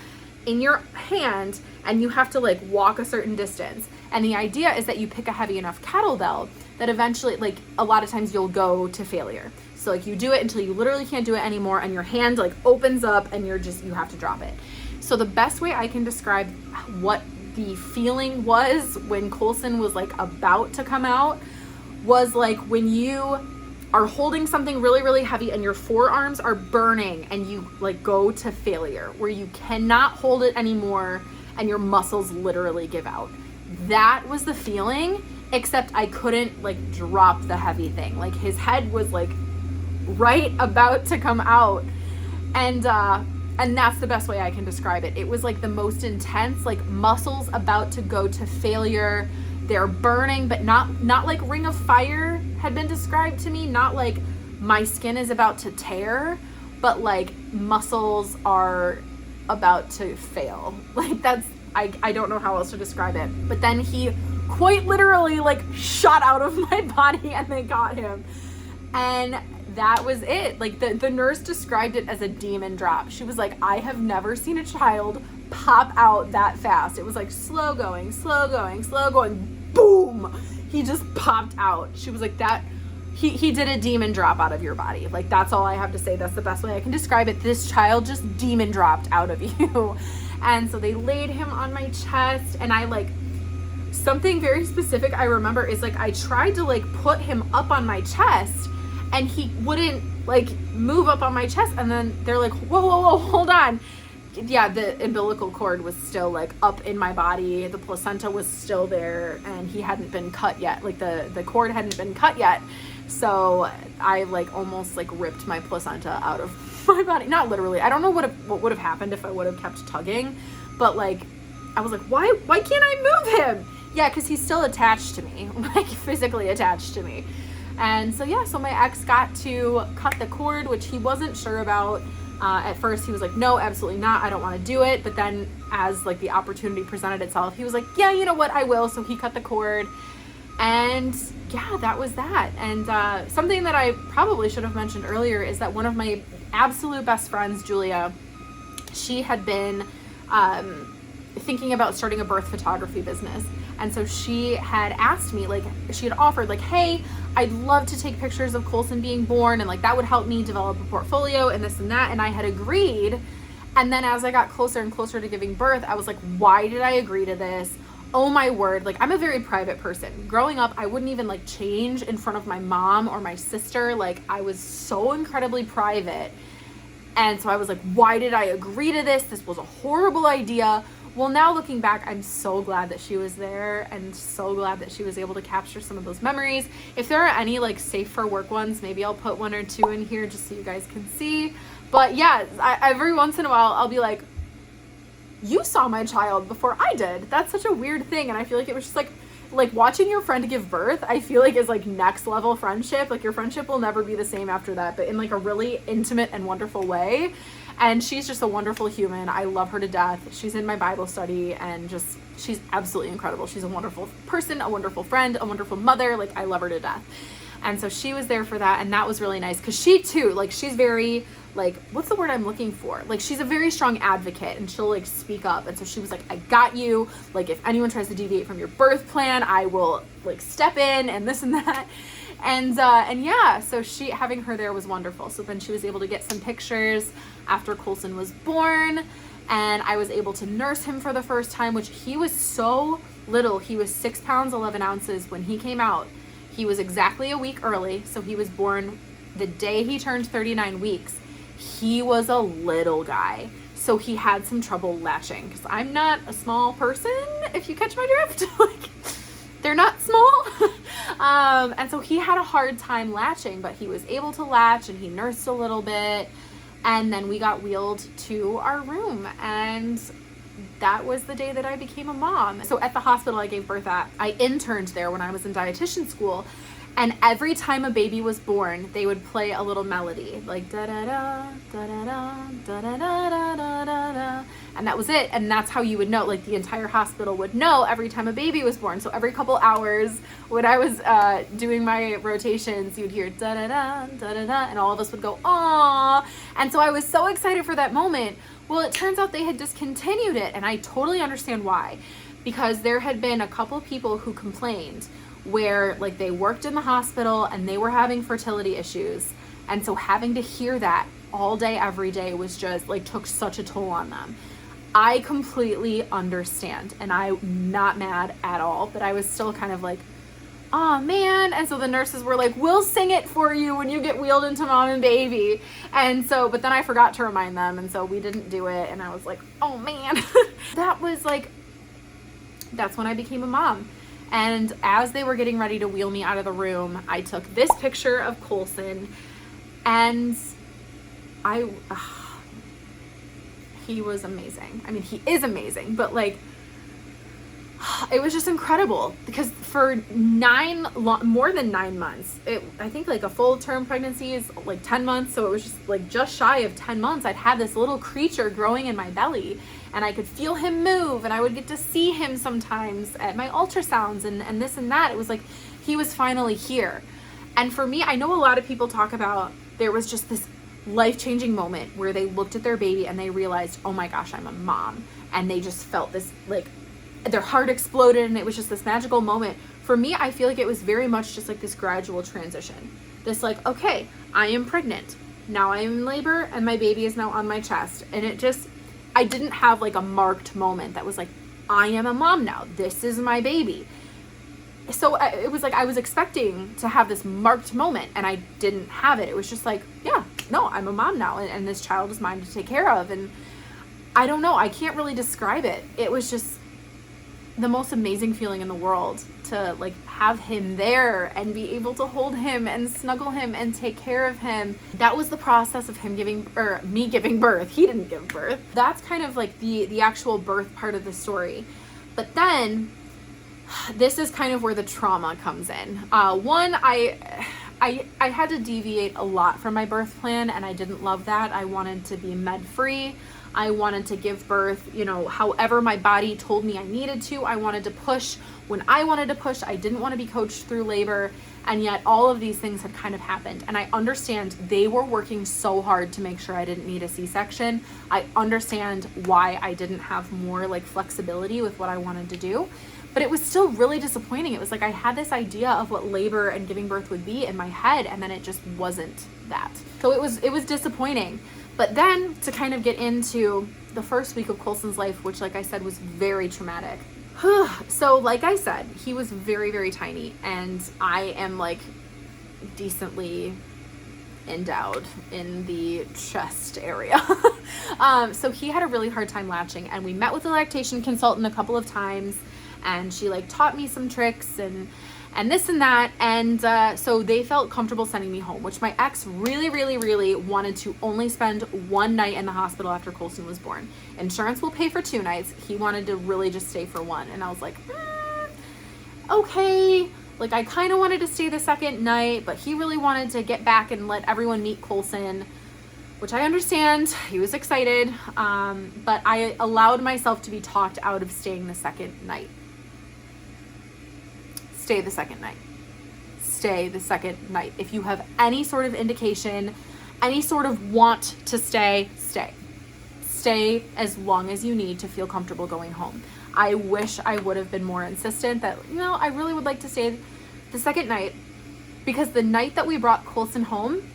in your hand, and you have to like walk a certain distance. And the idea is that you pick a heavy enough kettlebell that eventually, like a lot of times you'll go to failure. So like you do it until you literally can't do it anymore, and your hand like opens up and you have to drop it. So the best way I can describe what the feeling was when Colson was like about to come out was like when you are holding something really, really heavy and your forearms are burning and you like go to failure, where you cannot hold it anymore and your muscles literally give out. That was the feeling, except I couldn't like drop the heavy thing. Like his head was like right about to come out. And that's the best way I can describe it. It was like the most intense, like muscles about to go to failure. They're burning, but not like Ring of Fire had been described to me, not like my skin is about to tear, but like muscles are about to fail. Like that's, I don't know how else to describe it. But then he quite literally like shot out of my body and they got him. And that was it. Like the nurse described it as a demon drop. She was like, I have never seen a child pop out that fast. It was like slow going, boom. He just popped out. She was like, that he did a demon drop out of your body. Like, that's all I have to say. That's the best way I can describe it. This child just demon dropped out of you. And so they laid him on my chest, and I like, something very specific I remember is like, I tried to like put him up on my chest and he wouldn't like move up on my chest. And then they're like, whoa, hold on. Yeah, the umbilical cord was still like up in my body. The placenta was still there and he hadn't been cut yet. Like the cord hadn't been cut yet. So I like almost like ripped my placenta out of my body. Not literally. I don't know what would have happened if I would have kept tugging, but like, I was like, why can't I move him? Yeah, because he's still attached to me, like physically attached to me. And so yeah, so my ex got to cut the cord, which he wasn't sure about. At first he was like, no, absolutely not. I don't want to do it. But then as like the opportunity presented itself, he was like, yeah, you know what? I will. So he cut the cord. And yeah, that was that. And something that I probably should have mentioned earlier is that one of my absolute best friends, Julia, she had been thinking about starting a birth photography business. And so she had asked me, like, she had offered, like, hey, I'd love to take pictures of Colson being born, and like that would help me develop a portfolio and this and that. And I had agreed. And then as I got closer and closer to giving birth, I was like, why did I agree to this? Oh my word. Like, I'm a very private person. Growing up, I wouldn't even like change in front of my mom or my sister. Like, I was so incredibly private. And so I was like, why did I agree to this? This was a horrible idea. Well, now looking back, I'm so glad that she was there and so glad that she was able to capture some of those memories. If there are any like safe for work ones, maybe I'll put one or two in here just so you guys can see. But yeah, every once in a while, I'll be like, you saw my child before I did. That's such a weird thing. And I feel like it was just like watching your friend give birth, I feel like is like next level friendship. Like your friendship will never be the same after that, but in like a really intimate and wonderful way. And she's just a wonderful human. I love her to death. She's in my Bible study and just, she's absolutely incredible. She's a wonderful person, a wonderful friend, a wonderful mother. Like, I love her to death. And so she was there for that. And that was really nice because she too, like, she's very, like, what's the word I'm looking for? Like, she's a very strong advocate and she'll like speak up. And so she was like, I got you. Like, if anyone tries to deviate from your birth plan, I will like step in and this and that. And yeah, so having her there was wonderful. So then she was able to get some pictures after Colson was born, and I was able to nurse him for the first time, which he was so little. He was 6 pounds, 11 ounces when he came out. He was exactly a week early. So he was born the day he turned 39 weeks. He was a little guy. So he had some trouble latching because I'm not a small person, if you catch my drift. Like, they're not small. And so he had a hard time latching, but he was able to latch and he nursed a little bit. And then we got wheeled to our room, and that was the day that I became a mom. So at the hospital I gave birth at, I interned there when I was in dietitian school. And every time a baby was born, they would play a little melody, like da-da-da, da-da-da, da-da-da, da-da-da. And that was it. And that's how you would know, like the entire hospital would know every time a baby was born. So every couple hours when I was doing my rotations, you'd hear da-da-da, da-da-da, and all of us would go, aww. And so I was so excited for that moment. Well, it turns out they had discontinued it. And I totally understand why. Because there had been a couple people who complained where like they worked in the hospital and they were having fertility issues. And so having to hear that all day, every day was just like took such a toll on them. I completely understand and I'm not mad at all, but I was still kind of like, oh man. And so the nurses were like, we'll sing it for you when you get wheeled into mom and baby. And so, but then I forgot to remind them. And so we didn't do it. And I was like, oh man. That was like, that's when I became a mom. And as they were getting ready to wheel me out of the room, I took this picture of Colson And he was amazing. I mean, he is amazing, but like, it was just incredible because for more than 9 months, I think like a full term pregnancy is like 10 months. So it was just like just shy of 10 months. I'd had this little creature growing in my belly, and I could feel him move, and I would get to see him sometimes at my ultrasounds and this and that. It was like, he was finally here. And for me, I know a lot of people talk about, there was just this life-changing moment where they looked at their baby and they realized, oh my gosh, I'm a mom. And they just felt this, like, their heart exploded, and it was just this magical moment. For me, I feel like it was very much just like this gradual transition. This like, okay, I am pregnant. Now I am in labor and my baby is now on my chest. And I didn't have like a marked moment that was like, I am a mom now. This is my baby. So it was like, I was expecting to have this marked moment and I didn't have it. It was just like, yeah, no, I'm a mom now, and this child is mine to take care of. And I don't know, I can't really describe it. It was just the most amazing feeling in the world to like have him there and be able to hold him and snuggle him and take care of him. That was the process of me giving birth. He didn't give birth. That's kind of like the actual birth part of the story. But then this is kind of where the trauma comes in. One, I had to deviate a lot from my birth plan, and I didn't love that. I wanted to be med-free. I wanted to give birth, however my body told me I needed to. I wanted to push when I wanted to push. I didn't want to be coached through labor. And yet all of these things had kind of happened. And I understand they were working so hard to make sure I didn't need a C-section. I understand why I didn't have more like flexibility with what I wanted to do. But it was still really disappointing. It was like I had this idea of what labor and giving birth would be in my head, and then it just wasn't that. So it was disappointing. But then to kind of get into the first week of Colson's life, which like I said was very traumatic. So like I said, he was very, very tiny, and I am like decently endowed in the chest area. So he had a really hard time latching, and we met with a lactation consultant a couple of times, and she like taught me some tricks and this and that. And so they felt comfortable sending me home, which my ex really, really, really wanted to only spend one night in the hospital after Colson was born. Insurance will pay for 2 nights. He wanted to really just stay for 1. And I was like, okay. Like I kind of wanted to stay the second night, but he really wanted to get back and let everyone meet Colson, which I understand. He was excited. But I allowed myself to be talked out of staying the second night. Stay the second night. Stay the second night. If you have any sort of indication, any sort of want to stay, stay. Stay as long as you need to feel comfortable going home. I wish I would have been more insistent that, I really would like to stay the second night, because the night that we brought Colson home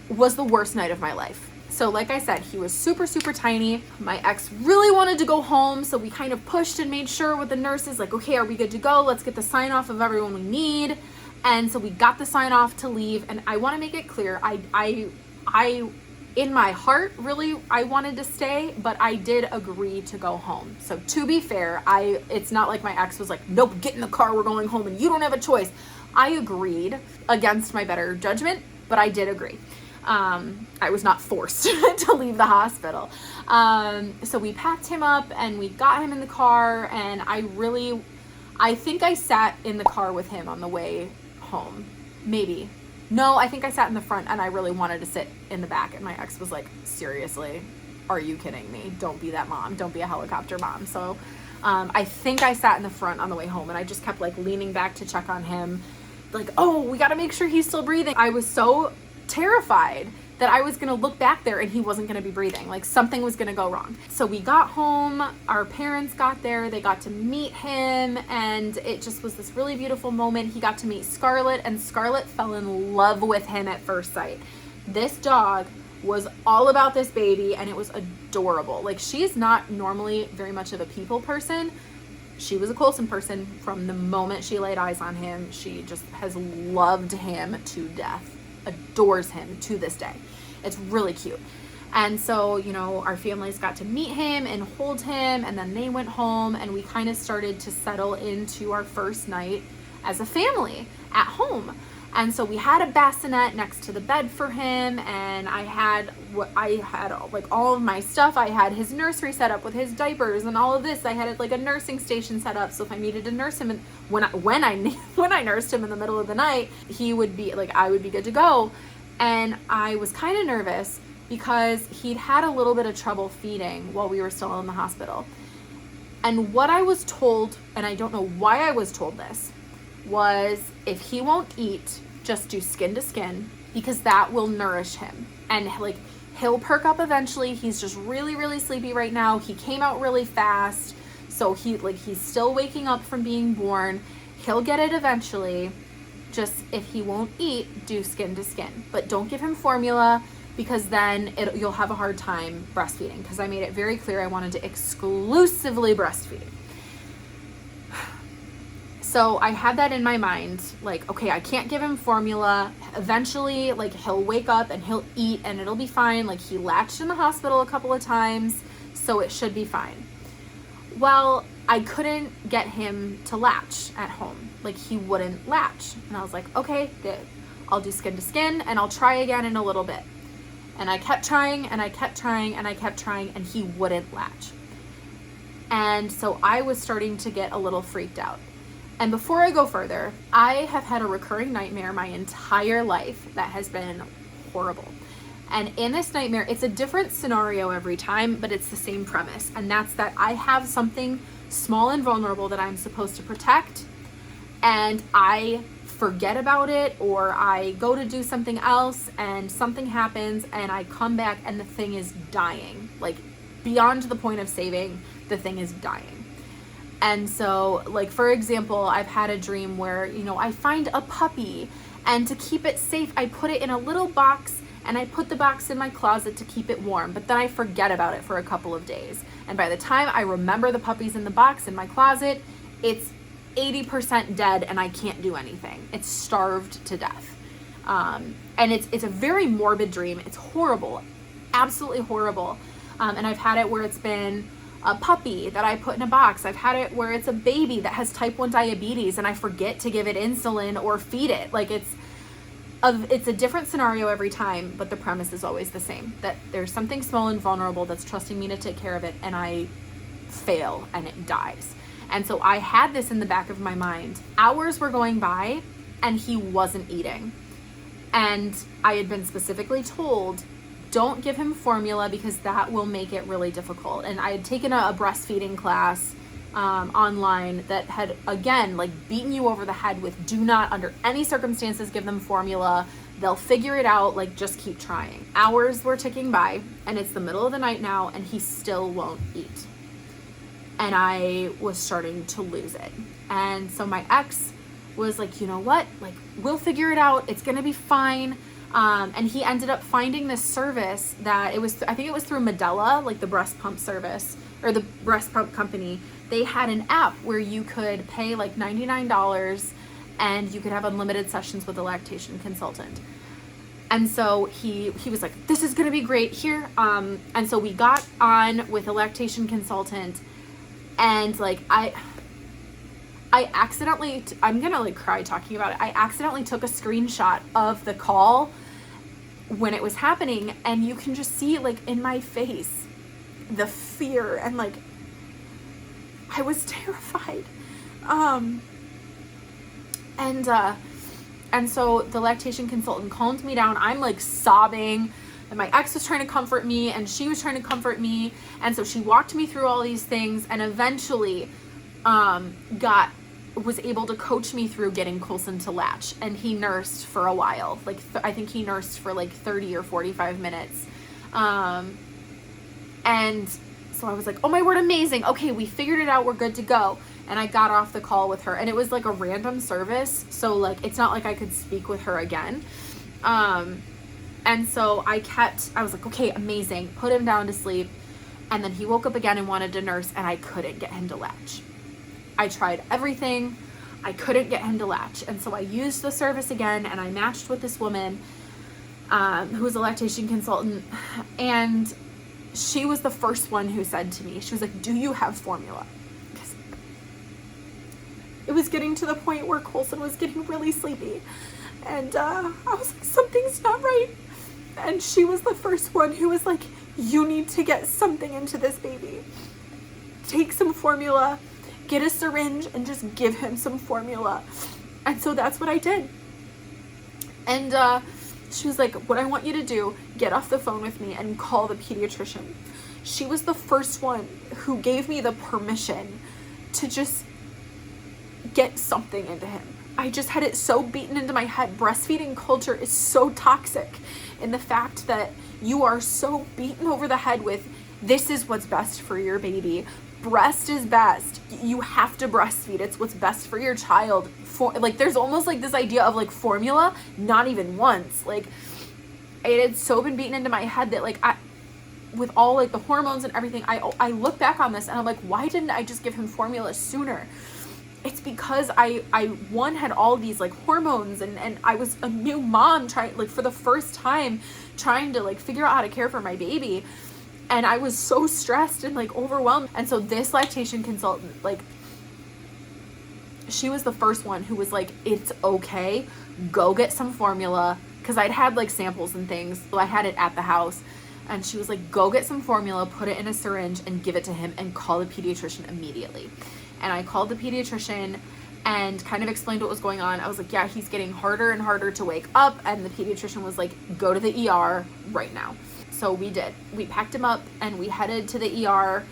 was the worst night of my life. So like I said, he was super, super tiny. My ex really wanted to go home. So we kind of pushed and made sure with the nurses, like, okay, are we good to go? Let's get the sign off of everyone we need. And so we got the sign off to leave. And I want to make it clear, I in my heart, really, I wanted to stay, but I did agree to go home. So to be fair, it's not like my ex was like, nope, get in the car, we're going home and you don't have a choice. I agreed against my better judgment, but I did agree. I was not forced to leave the hospital. So we packed him up and we got him in the car, and I think I sat in the car with him on the way home. Maybe. No, I think I sat in the front, and I really wanted to sit in the back. And my ex was like, seriously, are you kidding me? Don't be that mom. Don't be a helicopter mom. So, I think I sat in the front on the way home, and I just kept like leaning back to check on him. Like, oh, we got to make sure he's still breathing. I was so terrified that I was going to look back there and he wasn't going to be breathing. Like something was going to go wrong. So we got home, our parents got there, they got to meet him, and it just was this really beautiful moment. He got to meet Scarlett, and Scarlett fell in love with him at first sight. This dog was all about this baby, and it was adorable. Like, she is not normally very much of a people person. She was a Colson person from the moment she laid eyes on him. She just has loved him to death. Adores him to this day. It's really cute. And so, our families got to meet him and hold him, and then they went home, and we kind of started to settle into our first night as a family at home. And so we had a bassinet next to the bed for him, and I had like all of my stuff. I had his nursery set up with his diapers and all of this. I had like a nursing station set up, so if I needed to nurse him, and when I nursed him in the middle of the night, he would be like, I would be good to go. And I was kind of nervous because he'd had a little bit of trouble feeding while we were still in the hospital. And what I was told, and I don't know why I was told this, was if he won't eat, just do skin to skin, because that will nourish him. And like, he'll perk up eventually. He's just really, really sleepy right now. He came out really fast. So he's still waking up from being born. He'll get it eventually. Just if he won't eat, do skin to skin. But don't give him formula, because then you'll have a hard time breastfeeding, because I made it very clear I wanted to exclusively breastfeed. So I had that in my mind, like, okay, I can't give him formula. Eventually, like, he'll wake up and he'll eat and it'll be fine. Like, he latched in the hospital a couple of times, so it should be fine. Well, I couldn't get him to latch at home. Like, he wouldn't latch. And I was like, okay, I'll do skin to skin and I'll try again in a little bit. And I kept trying and I kept trying and I kept trying, and he wouldn't latch. And so I was starting to get a little freaked out. And before I go further, I have had a recurring nightmare my entire life that has been horrible. And in this nightmare, it's a different scenario every time, but it's the same premise. And that's that I have something small and vulnerable that I'm supposed to protect, and I forget about it, or I go to do something else and something happens and I come back and the thing is dying. Like, beyond the point of saving, the thing is dying. And so, like, for example, I've had a dream where, I find a puppy, and to keep it safe, I put it in a little box, and I put the box in my closet to keep it warm, but then I forget about it for a couple of days. And by the time I remember the puppy's in the box in my closet, it's 80% dead and I can't do anything. It's starved to death. And it's a very morbid dream. It's horrible, absolutely horrible. And I've had it where it's been a puppy that I put in a box. I've had it where it's a baby that has type 1 diabetes and I forget to give it insulin or feed it. Like, it's a different scenario every time, but the premise is always the same, that there's something small and vulnerable that's trusting me to take care of it, and I fail and it dies. And so I had this in the back of my mind. Hours were going by and he wasn't eating. And I had been specifically told, don't give him formula because that will make it really difficult. And I had taken a breastfeeding class online that had, again, like, beaten you over the head with, do not under any circumstances give them formula. They'll figure it out. Like, just keep trying. Hours were ticking by, and it's the middle of the night now, and he still won't eat. And I was starting to lose it. And so my ex was like, you know what? Like, we'll figure it out. It's going to be fine. And he ended up finding this service that I think it was through Medela, like the breast pump service, or the breast pump company. They had an app where you could pay like $99 and you could have unlimited sessions with a lactation consultant. And so he was like, this is going to be great here. And so we got on with a lactation consultant, and like, I accidentally, I'm going to like cry talking about it. I accidentally took a screenshot of the call when it was happening, and you can just see, like, in my face, the fear, and like, I was terrified. And so the lactation consultant calmed me down. I'm like sobbing, and my ex was trying to comfort me, and she was trying to comfort me. And so she walked me through all these things, and eventually was able to coach me through getting Colson to latch. And he nursed for a while. Like, I think he nursed for like 30 or 45 minutes. And so I was like, oh my word, amazing. Okay, we figured it out. We're good to go. And I got off the call with her, and it was like a random service. So like, it's not like I could speak with her again. And so I was like, okay, amazing. Put him down to sleep. And then he woke up again and wanted to nurse, and I couldn't get him to latch. I tried everything. I couldn't get him to latch. And so I used the service again, and I matched with this woman who was a lactation consultant. And she was the first one who said to me, she was like, do you have formula? it was getting to the point where Colson was getting really sleepy. And I was like, something's not right. And she was the first one who was like, you need to get something into this baby. Take some formula, get a syringe, and just give him some formula. And so that's what I did. And she was like, what I want you to do, get off the phone with me and call the pediatrician. She was the first one who gave me the permission to just get something into him. I just had it so beaten into my head. Breastfeeding culture is so toxic in the fact that you are so beaten over the head with, this is what's best for your baby. Breast is best. You have to breastfeed. It's what's best for your child. Like, there's almost like this idea of like formula, not even once. Like, it had so been beaten into my head that like with all like the hormones and everything, I look back on this and I'm like, why didn't I just give him formula sooner? It's because I had all these like hormones and I was a new mom trying, like, for the first time trying to like figure out how to care for my baby. And I was so stressed and like overwhelmed. And so this lactation consultant, like, she was the first one who was like, it's okay, go get some formula. Cause I'd had like samples and things. So I had it at the house. And she was like, go get some formula, put it in a syringe and give it to him and call the pediatrician immediately. And I called the pediatrician and kind of explained what was going on. I was like, yeah, he's getting harder and harder to wake up. And the pediatrician was like, go to the ER right now. So we did. We packed him up and we headed to the ER.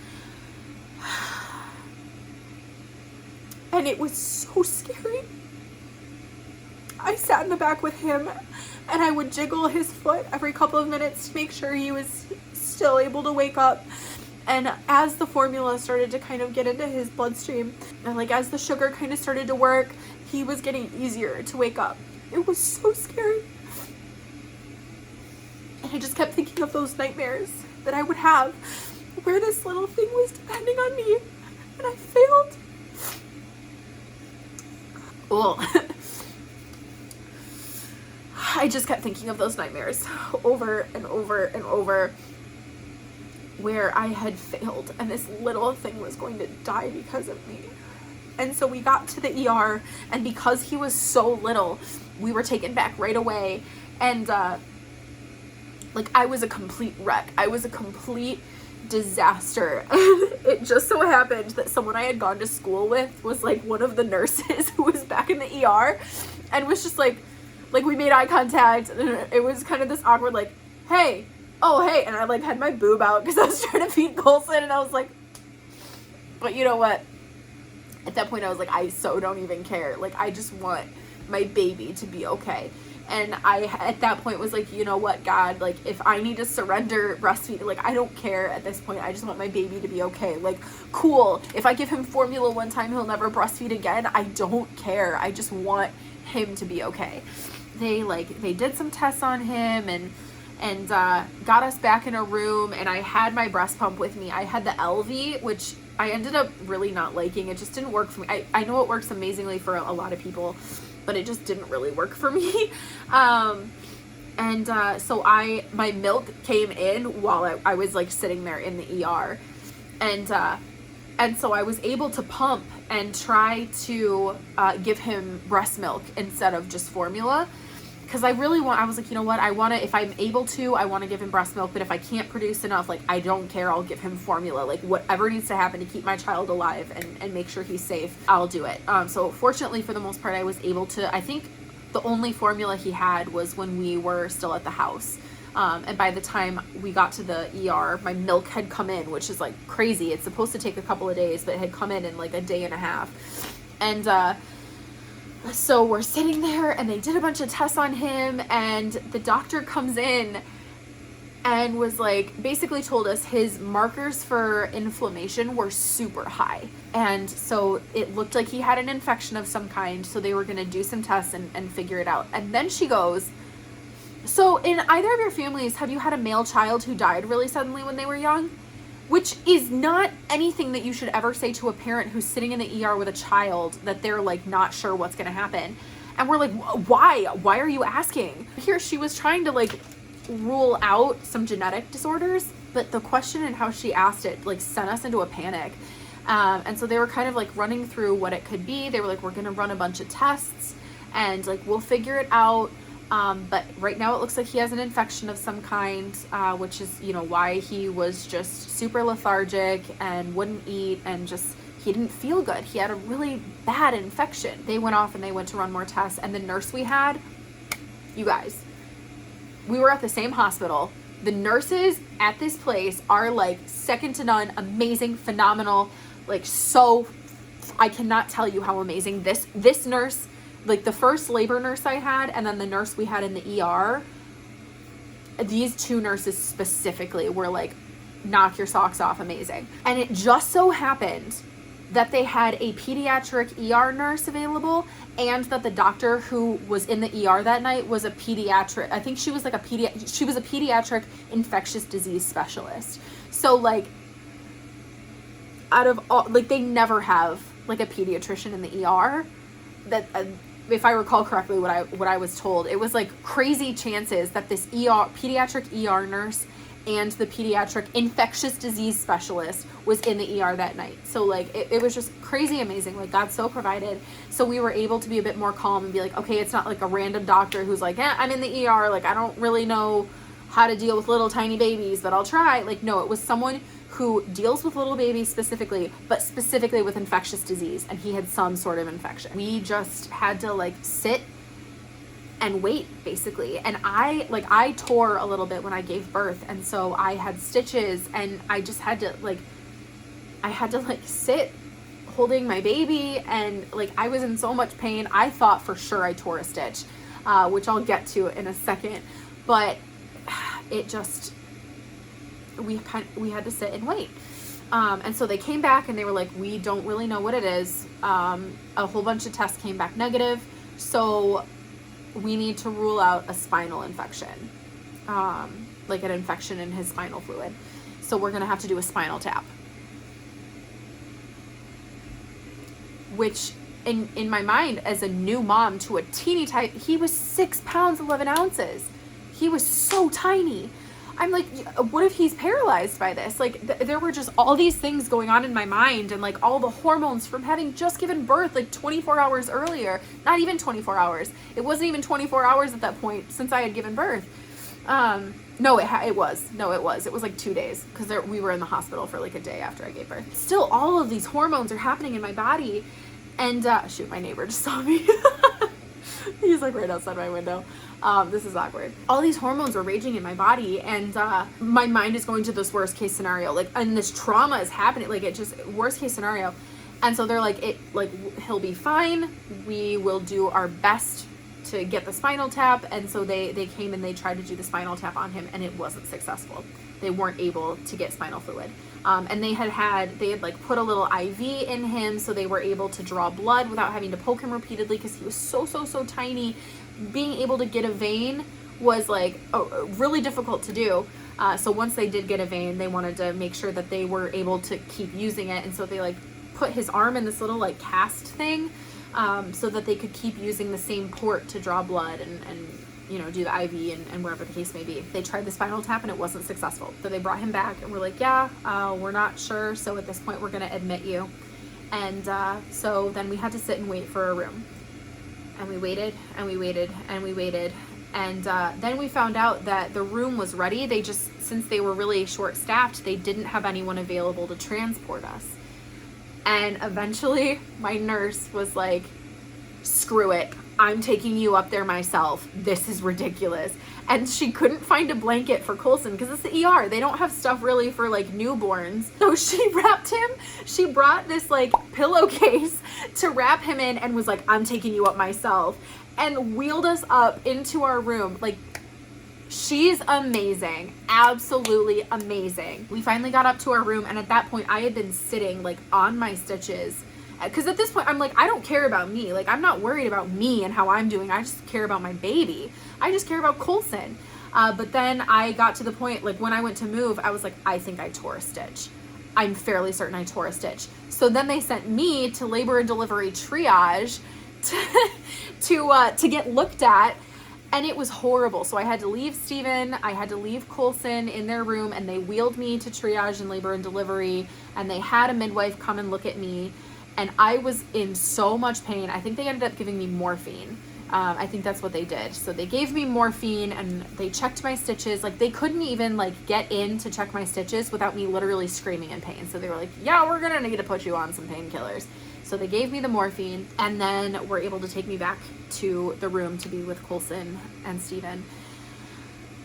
And it was so scary. I sat in the back with him and I would jiggle his foot every couple of minutes to make sure he was still able to wake up. And as the formula started to kind of get into his bloodstream, and like as the sugar kind of started to work, he was getting easier to wake up. It was so scary. And I just kept thinking of those nightmares that I would have where this little thing was depending on me and I failed. Oh. I just kept thinking of those nightmares over and over and over, where I had failed and this little thing was going to die because of me. And so we got to the ER, and because he was so little, we were taken back right away. And like, I was a complete wreck. I was a complete disaster. It just so happened that someone I had gone to school with was like one of the nurses who was back in the ER and was just like we made eye contact, and it was kind of this awkward like, hey, oh, hey. And I like had my boob out because I was trying to feed Colson, and I was like, but you know what? At that point I was like, I so don't even care. Like, I just want my baby to be okay. And I, at that point, was like, you know what, God, like, if I need to surrender breastfeeding, like, I don't care at this point. I just want my baby to be okay. Like, cool. If I give him formula one time, he'll never breastfeed again. I don't care. I just want him to be okay. They did some tests on him and got us back in a room, and I had my breast pump with me. I had the LV, which I ended up really not liking. It just didn't work for me. I know it works amazingly for a lot of people, but it just didn't really work for me. So my milk came in while I was like sitting there in the ER, and so I was able to pump and try to give him breast milk instead of just formula. Because I was like, you know what, if I'm able to, I want to give him breast milk, but if I can't produce enough, like, I don't care, I'll give him formula. Like, whatever needs to happen to keep my child alive and make sure he's safe, I'll do it. So fortunately, for the most part, I was able to. I think the only formula he had was when we were still at the house. And by the time we got to the ER, my milk had come in, which is like crazy. It's supposed to take a couple of days, but it had come in like a day and a half. And so we're sitting there, and they did a bunch of tests on him, and the doctor comes in and was like, basically told us his markers for inflammation were super high. And so it looked like he had an infection of some kind. So they were going to do some tests and figure it out. And then she goes, so in either of your families, have you had a male child who died really suddenly when they were young? Which is not anything that you should ever say to a parent who's sitting in the ER with a child that they're like not sure what's going to happen. And we're like, why? Why are you asking? Here she was trying to like rule out some genetic disorders, but the question and how she asked it like sent us into a panic. And so they were kind of like running through what it could be. They were like, we're going to run a bunch of tests and like, we'll figure it out. But right now it looks like he has an infection of some kind, which is, you know, why he was just super lethargic and wouldn't eat and just, he didn't feel good. He had a really bad infection. They went off and they went to run more tests. And the nurse we had, you guys, we were at the same hospital. The nurses at this place are like second to none, amazing, phenomenal. Like, so I cannot tell you how amazing this nurse, like the first labor nurse I had, and then the nurse we had in the ER, these two nurses specifically were like, knock your socks off, amazing. And it just so happened that they had a pediatric ER nurse available, and that the doctor who was in the ER that night was a pediatric, I think she was like she was a pediatric infectious disease specialist. So like, out of all, like, they never have like a pediatrician in the ER. That if I recall correctly, what I was told, it was like crazy chances that this pediatric ER nurse and the pediatric infectious disease specialist was in the ER that night. So like, it was just crazy amazing. Like, God so provided. So we were able to be a bit more calm and be like, okay, it's not like a random doctor who's like, I'm in the ER, like, I don't really know how to deal with little tiny babies, but I'll try. Like, no, it was someone who deals with little babies specifically, but specifically with infectious disease, and he had some sort of infection. We just had to like sit and wait, basically. And I tore a little bit when I gave birth, and so I had stitches, and I just had to like sit holding my baby, and like, I was in so much pain. I thought for sure I tore a stitch, which I'll get to in a second, but it just, we had to sit and wait. And so they came back and they were like, we don't really know what it is. A whole bunch of tests came back negative, so we need to rule out a spinal infection, like an infection in his spinal fluid. So we're gonna have to do a spinal tap, which in my mind, as a new mom to a teeny tiny, he was 6 pounds 11 ounces. He was so tiny. I'm like, what if he's paralyzed by this? Like, there were just all these things going on in my mind, and like all the hormones from having just given birth like 24 hours earlier. Not even 24 hours. It wasn't even 24 hours at that point since I had given birth. No, it was. It was like 2 days, because we were in the hospital for like a day after I gave birth. Still, all of these hormones are happening in my body. And shoot, my neighbor just saw me. He's like right outside my window. This is awkward. All these hormones are raging in my body, and my mind is going to this worst case scenario. Like, and this trauma is happening. Like, it just, worst case scenario. And so they're like, he'll be fine. We will do our best to get the spinal tap. And so they came and they tried to do the spinal tap on him, and it wasn't successful. They weren't able to get spinal fluid. And they had like put a little IV in him, so they were able to draw blood without having to poke him repeatedly, because he was so tiny. Being able to get a vein was like really difficult to do. So once they did get a vein, they wanted to make sure that they were able to keep using it. And so they like put his arm in this little like cast thing, so that they could keep using the same port to draw blood and you know, do the IV and wherever the case may be. They tried the spinal tap and it wasn't successful. So they brought him back and we're like, yeah, we're not sure. So at this point, we're going to admit you. And so then we had to sit and wait for a room. And we waited and we waited and we waited. And then we found out that the room was ready. They just, since they were really short-staffed, they didn't have anyone available to transport us. And eventually my nurse was like, screw it, I'm taking you up there myself. This is ridiculous. And she couldn't find a blanket for Colson, because it's the ER. They don't have stuff really for like newborns. So she wrapped him. She brought this like pillowcase to wrap him in and was like, I'm taking you up myself, and wheeled us up into our room. Like, she's amazing. Absolutely amazing. We finally got up to our room, and at that point I had been sitting like on my stitches, because at this point I'm like, I don't care about me. Like, I'm not worried about me and how I'm doing. I just care about my baby. I just care about Colson. But then I got to the point, like when I went to move, I was like, I think I tore a stitch. I'm fairly certain I tore a stitch. So then they sent me to labor and delivery triage to get looked at. And it was horrible. So I had to leave Steven, I had to leave Colson in their room, and they wheeled me to triage and labor and delivery, and they had a midwife come and look at me, and I was in so much pain. I think they ended up giving me morphine. I think that's what they did. So they gave me morphine and they checked my stitches. Like, they couldn't even like get in to check my stitches without me literally screaming in pain. So they were like, yeah, we're gonna need to put you on some painkillers. So they gave me the morphine, and then were able to take me back to the room to be with Colson and Steven.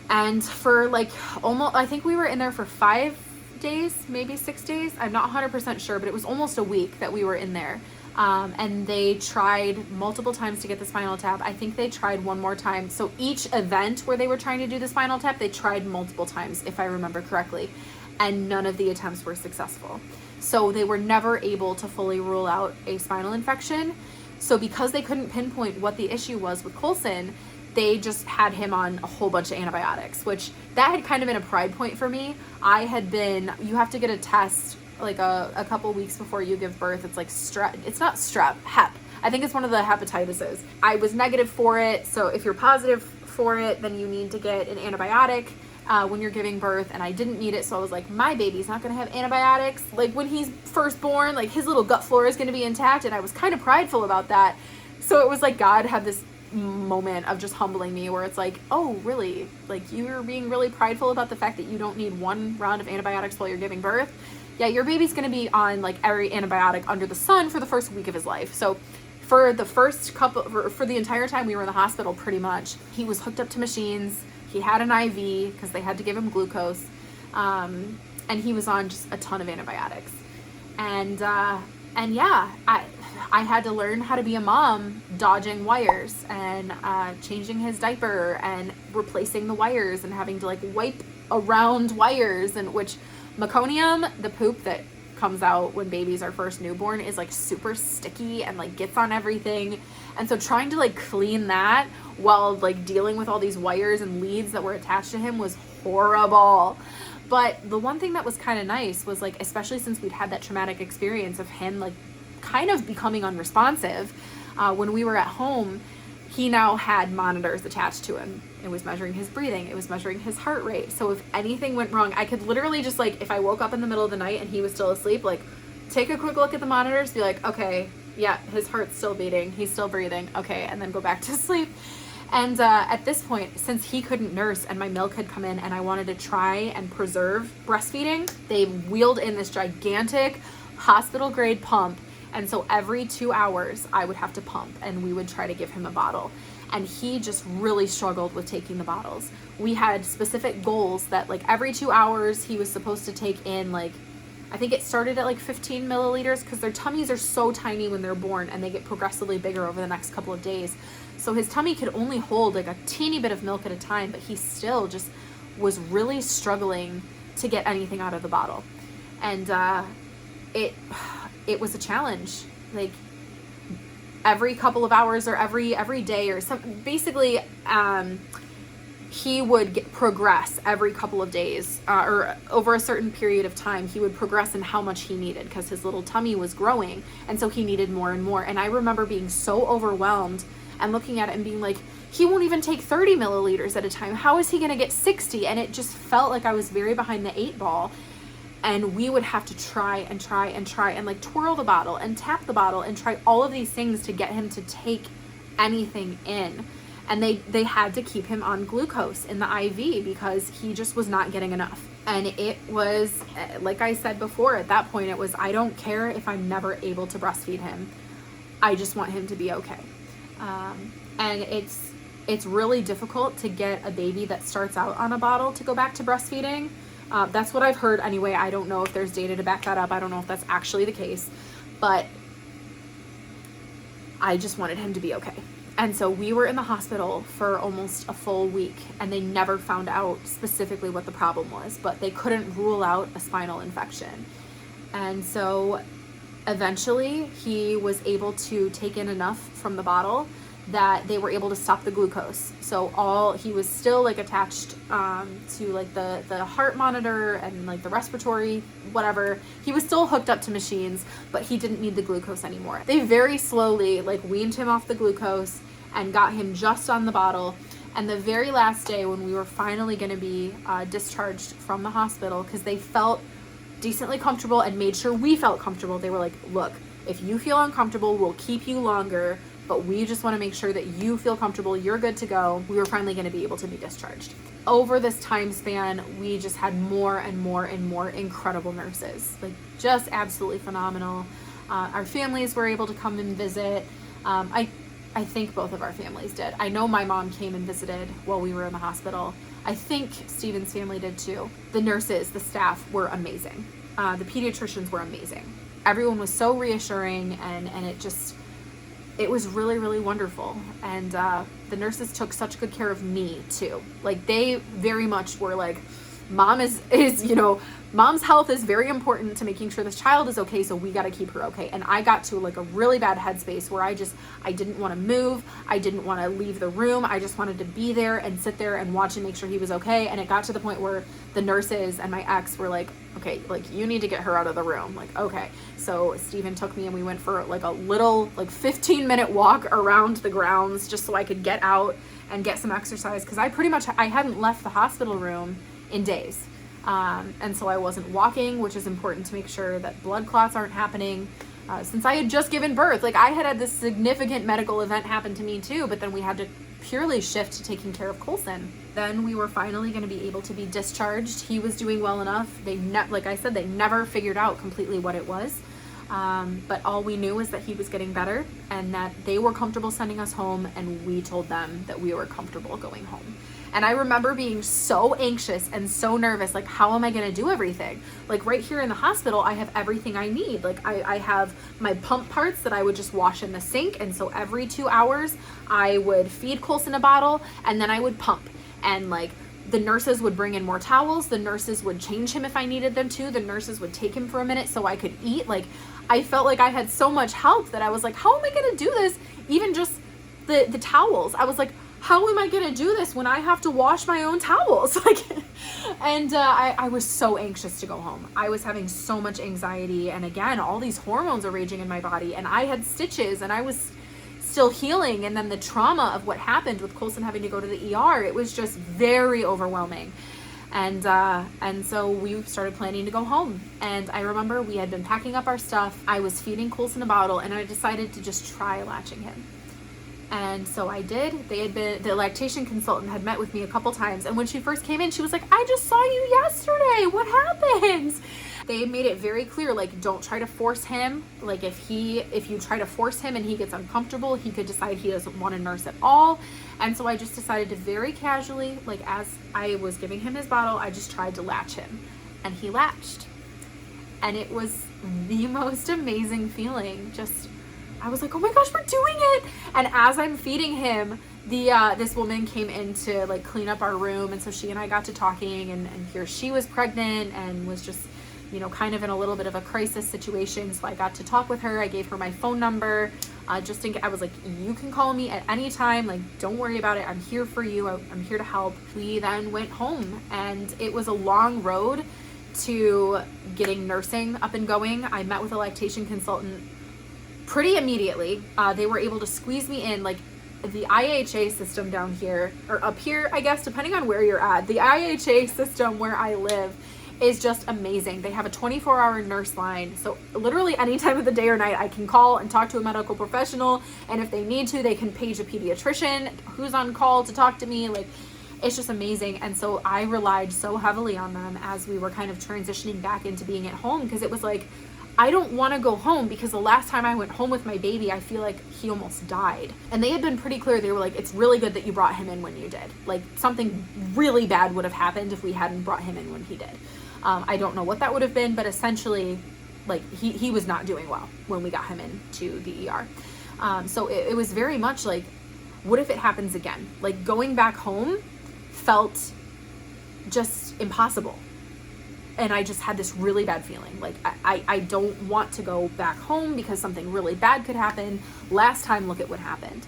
And for like almost, I think we were in there for 5 days, maybe 6 days. I'm not 100% sure, but it was almost a week that we were in there. And they tried multiple times to get the spinal tap. I think they tried one more time. So each event where they were trying to do the spinal tap, they tried multiple times, if I remember correctly. And none of the attempts were successful. So they were never able to fully rule out a spinal infection. So because they couldn't pinpoint what the issue was with Colson, they just had him on a whole bunch of antibiotics, which that had kind of been a pride point for me. You have to get a test like a couple weeks before you give birth. It's like it's not strep, hep. I think it's one of the hepatitises. I was negative for it. So if you're positive for it, then you need to get an antibiotic when you're giving birth, and I didn't need it. So I was like, my baby's not going to have antibiotics. Like, when he's first born, like, his little gut flora is going to be intact. And I was kind of prideful about that. So it was like God had this moment of just humbling me where it's like, oh, really? Like, you're being really prideful about the fact that you don't need one round of antibiotics while you're giving birth? Yeah, your baby's going to be on like every antibiotic under the sun for the first week of his life. So for the first for the entire time we were in the hospital, pretty much, he was hooked up to machines. He had an IV because they had to give him glucose. And he was on just a ton of antibiotics. And yeah, I had to learn how to be a mom, dodging wires and changing his diaper and replacing the wires and having to like wipe around wires, and which meconium, the poop that comes out when babies are first newborn, is like super sticky and like gets on everything. And so trying to like clean that while like dealing with all these wires and leads that were attached to him was horrible. But the one thing that was kind of nice was, like, especially since we'd had that traumatic experience of him like kind of becoming unresponsive, when we were at home, he now had monitors attached to him. It was measuring his breathing. It was measuring his heart rate. So if anything went wrong, I could literally just, like, if I woke up in the middle of the night and he was still asleep, like, take a quick look at the monitors, be like, okay, yeah, his heart's still beating. He's still breathing. Okay. And then go back to sleep. And at this point, since he couldn't nurse and my milk had come in and I wanted to try and preserve breastfeeding, they wheeled in this gigantic hospital grade pump. And so every 2 hours I would have to pump, and we would try to give him a bottle. And he just really struggled with taking the bottles. We had specific goals that, like, every 2 hours he was supposed to take in, like, I think it started at like 15 milliliters, because their tummies are so tiny when they're born and they get progressively bigger over the next couple of days. So his tummy could only hold like a teeny bit of milk at a time, but he still just was really struggling to get anything out of the bottle. And it was a challenge. Like, every couple of hours or every day or something, basically, he would progress every couple of days, or over a certain period of time. He would progress in how much he needed, because his little tummy was growing, and so he needed more and more. And I remember being so overwhelmed and looking at it and being like, he won't even take 30 milliliters at a time. How is he going to get 60? And it just felt like I was very behind the 8 ball. And we would have to try and like twirl the bottle and tap the bottle and try all of these things to get him to take anything in. And they had to keep him on glucose in the IV because he just was not getting enough. And it was, like I said before, at that point it was, I don't care if I'm never able to breastfeed him. I just want him to be okay. And it's really difficult to get a baby that starts out on a bottle to go back to breastfeeding. That's what I've heard anyway. I don't know if there's data to back that up. I don't know if that's actually the case, but I just wanted him to be okay. And so we were in the hospital for almost a full week, and they never found out specifically what the problem was, but they couldn't rule out a spinal infection. And so eventually he was able to take in enough from the bottle that they were able to stop the glucose. So he was still like attached to like the heart monitor and like the respiratory, whatever. He was still hooked up to machines, but he didn't need the glucose anymore. They very slowly like weaned him off the glucose and got him just on the bottle. And the very last day when we were finally going to be discharged from the hospital, because they felt decently comfortable and made sure we felt comfortable, they were like, look, if you feel uncomfortable, we'll keep you longer, but we just want to make sure that you feel comfortable, you're good to go. We were finally going to be able to be discharged. Over this time span, we just had more and more and more incredible nurses, like just absolutely phenomenal. Our families were able to come and visit. I think both of our families did. I know my mom came and visited while we were in the hospital. I think Steven's family did too. The nurses, the staff were amazing. The pediatricians were amazing. Everyone was so reassuring, and it was really, really wonderful. And the nurses took such good care of me too. Like, they very much were like, mom is mom's health is very important to making sure this child is okay, so we got to keep her okay. And I got to like a really bad headspace where I didn't want to move. I didn't want to leave the room. I just wanted to be there and sit there and watch and make sure he was okay. And it got to the point where the nurses and my ex were like, okay, like, you need to get her out of the room. Like, okay. So Steven took me and we went for like a little, like 15-minute walk around the grounds just so I could get out and get some exercise. Cause I hadn't left the hospital room in days. And so I wasn't walking, which is important to make sure that blood clots aren't happening. Since I had just given birth, like, I had this significant medical event happen to me too, but then we had to purely shift to taking care of Colson. Then we were finally going to be able to be discharged. He was doing well enough. Like I said, they never figured out completely what it was. But all we knew is that he was getting better and that they were comfortable sending us home, and we told them that we were comfortable going home. And I remember being so anxious and so nervous, like, how am I going to do everything? Like, right here in the hospital, I have everything I need. Like, I have my pump parts that I would just wash in the sink. And so every 2 hours, I would feed Colson a bottle, and then I would pump. And like, the nurses would bring in more towels. The nurses would change him if I needed them to. The nurses would take him for a minute so I could eat. Like, I felt like I had so much help that I was like, how am I going to do this? Even just the towels. I was like, how am I going to do this when I have to wash my own towels? Like, and I was so anxious to go home. I was having so much anxiety. And again, all these hormones are raging in my body, and I had stitches and I was still healing. And then the trauma of what happened with Colson having to go to the ER, it was just very overwhelming. And so we started planning to go home. And I remember we had been packing up our stuff. I was feeding Colson a bottle, and I decided to just try latching him. And so I did. The lactation consultant had met with me a couple times. And when she first came in, she was like, I just saw you yesterday. What happened? They made it very clear, like, don't try to force him. Like, if you try to force him and he gets uncomfortable, he could decide he doesn't want to nurse at all. And so I just decided to very casually, like, as I was giving him his bottle, I just tried to latch him, and he latched. And it was the most amazing feeling. I was like, oh my gosh, we're doing it. And as I'm feeding him, this woman came in to like clean up our room. And so she and I got to talking, and here she was pregnant and was just, kind of in a little bit of a crisis situation. So I got to talk with her. I gave her my phone number, I was like, you can call me at any time. Like, don't worry about it. I'm here for you. I'm here to help. We then went home, and it was a long road to getting nursing up and going. I met with a lactation consultant pretty immediately. They were able to squeeze me in. Like, the IHA system down here, or up here, I guess, depending on where you're at, the IHA system where I live is just amazing. They have a 24-hour nurse line. So literally any time of the day or night, I can call and talk to a medical professional. And if they need to, they can page a pediatrician who's on call to talk to me. Like, it's just amazing. And so I relied so heavily on them as we were kind of transitioning back into being at home, because it was like, I don't want to go home, because the last time I went home with my baby, I feel like he almost died. And they had been pretty clear. They were like, it's really good that you brought him in when you did. Like, something really bad would have happened if we hadn't brought him in when he did. I don't know what that would have been, but essentially, like, he was not doing well when we got him into the ER. So it was very much like, what if it happens again? Like, going back home felt just impossible. And I just had this really bad feeling. Like, I don't want to go back home because something really bad could happen. Last time, look at what happened.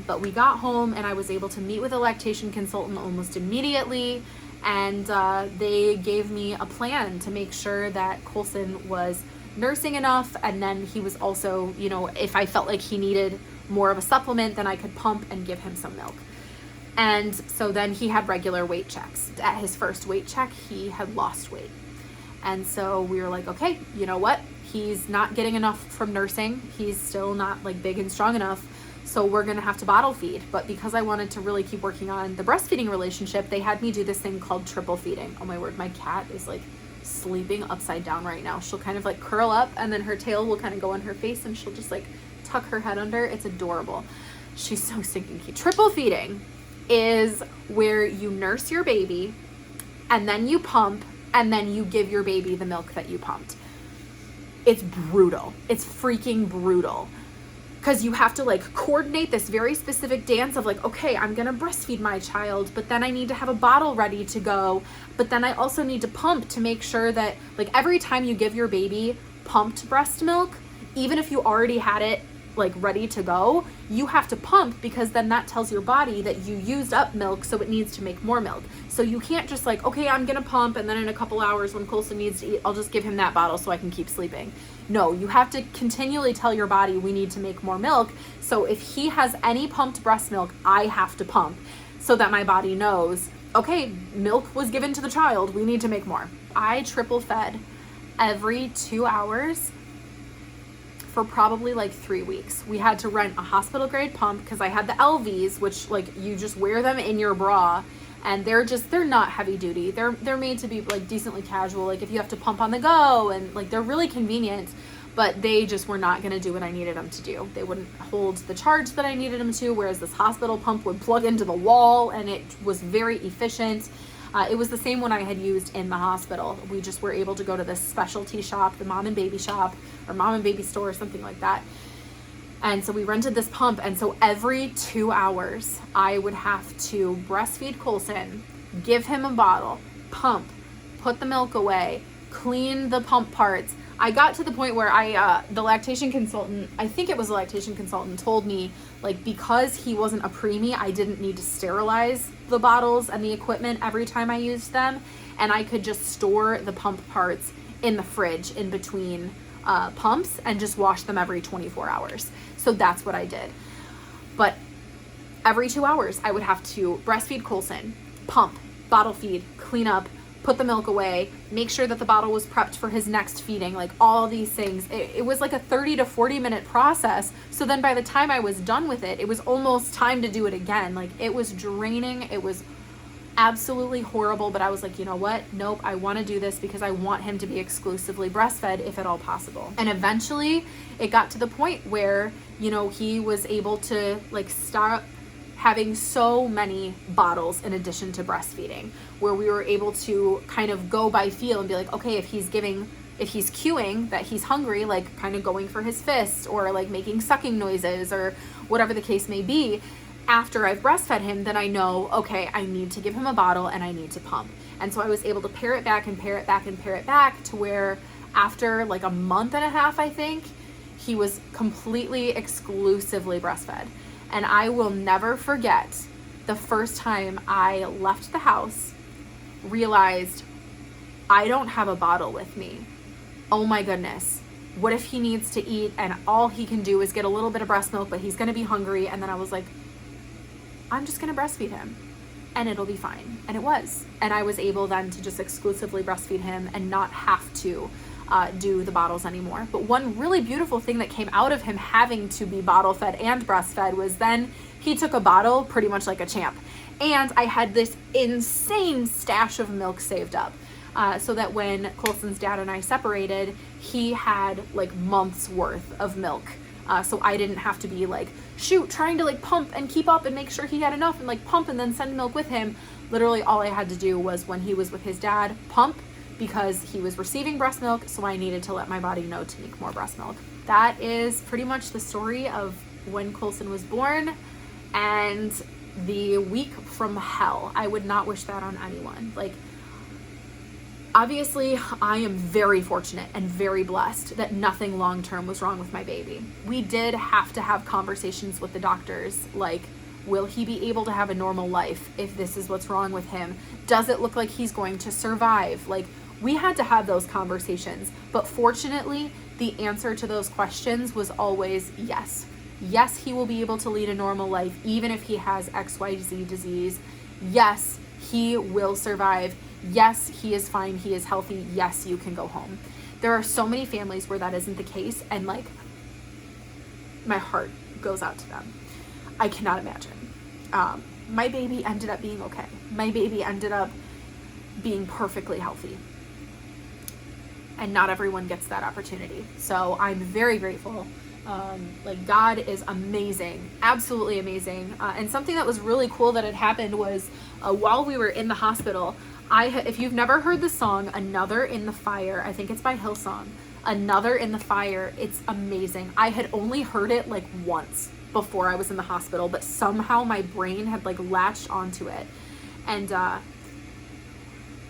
But we got home, and I was able to meet with a lactation consultant almost immediately. And they gave me a plan to make sure that Colson was nursing enough. And then he was also, if I felt like he needed more of a supplement, then I could pump and give him some milk. And so then he had regular weight checks. At his first weight check, he had lost weight. And so we were like, okay, you know what? He's not getting enough from nursing. He's still not like big and strong enough. So we're going to have to bottle feed. But because I wanted to really keep working on the breastfeeding relationship, they had me do this thing called triple feeding. Oh my word, my cat is like sleeping upside down right now. She'll kind of like curl up and then her tail will kind of go on her face and she'll just like tuck her head under. It's adorable. She's so stinking cute. Triple feeding is where you nurse your baby and then you pump and then you give your baby the milk that you pumped. It's brutal. It's freaking brutal. Because you have to like coordinate this very specific dance of like, okay, I'm going to breastfeed my child, but then I need to have a bottle ready to go. But then I also need to pump to make sure that like every time you give your baby pumped breast milk, even if you already had it like ready to go, you have to pump because then that tells your body that you used up milk, so it needs to make more milk. So you can't just like, okay, I'm gonna pump and then in a couple hours when Colson needs to eat, I'll just give him that bottle so I can keep sleeping. No, you have to continually tell your body we need to make more milk. So if he has any pumped breast milk, I have to pump so that my body knows, okay, milk was given to the child, we need to make more. I triple fed every 2 hours for probably like 3 weeks. We had to rent a hospital grade pump because I had the LVs, which like you just wear them in your bra and they're not heavy duty. They're made to be like decently casual. Like if you have to pump on the go and like they're really convenient, but they just were not going to do what I needed them to do. They wouldn't hold the charge that I needed them to, whereas this hospital pump would plug into the wall and it was very efficient. It was the same one I had used in the hospital. We just were able to go to this specialty shop, the mom and baby shop or mom and baby store or something like that. And so we rented this pump. And so every 2 hours I would have to breastfeed Colson, give him a bottle, pump, put the milk away, clean the pump parts. I got to the point where the lactation consultant, I think it was a lactation consultant, told me like because he wasn't a preemie, I didn't need to sterilize the bottles and the equipment every time I used them, and I could just store the pump parts in the fridge in between pumps and just wash them every 24 hours. So that's what I did. But every 2 hours I would have to breastfeed Colson, pump, bottle feed, clean up, put the milk away, make sure that the bottle was prepped for his next feeding, like all these things. It was like a 30 to 40 minute process. So then by the time I was done with it, it was almost time to do it again. Like it was draining. It was absolutely horrible. But I was like, you know what? Nope, I want to do this because I want him to be exclusively breastfed if at all possible. And eventually it got to the point where, you know, he was able to like start having so many bottles in addition to breastfeeding, where we were able to kind of go by feel and be like, okay, if he's cueing that he's hungry, like kind of going for his fist or like making sucking noises or whatever the case may be, after I've breastfed him, then I know, okay, I need to give him a bottle and I need to pump. And so I was able to pare it back and pare it back and pare it back to where after like a month and a half, I think, he was completely exclusively breastfed. And I will never forget the first time I left the house, realized I don't have a bottle with me. Oh my goodness. What if he needs to eat and all he can do is get a little bit of breast milk, but he's going to be hungry? And then I was like, I'm just going to breastfeed him and it'll be fine. And it was. And I was able then to just exclusively breastfeed him and not have to do the bottles anymore. But one really beautiful thing that came out of him having to be bottle fed and breastfed was then he took a bottle pretty much like a champ. And I had this insane stash of milk saved up so that when Colson's dad and I separated, he had like months worth of milk. So I didn't have to be like, trying to like pump and keep up and make sure he had enough and like pump and then send milk with him. Literally all I had to do was when he was with his dad, pump, because he was receiving breast milk, so I needed to let my body know to make more breast milk. That is pretty much the story of when Colson was born and the week from hell. I would not wish that on anyone. Like, obviously, I am very fortunate and very blessed that nothing long-term was wrong with my baby. We did have to have conversations with the doctors, like, will he be able to have a normal life if this is what's wrong with him? Does it look like he's going to survive? Like, we had to have those conversations, but fortunately, the answer to those questions was always yes. Yes, he will be able to lead a normal life, even if he has XYZ disease. Yes, he will survive. Yes, he is fine. He is healthy. Yes, you can go home. There are so many families where that isn't the case, and like, my heart goes out to them. I cannot imagine. My baby ended up being okay. My baby ended up being perfectly healthy. And not everyone gets that opportunity. So I'm very grateful. Like, God is amazing, absolutely amazing. And something that was really cool that had happened was while we were in the hospital, if you've never heard the song Another in the Fire, I think it's by Hillsong, Another in the Fire, it's amazing. I had only heard it like once before I was in the hospital, but somehow my brain had like latched onto it. And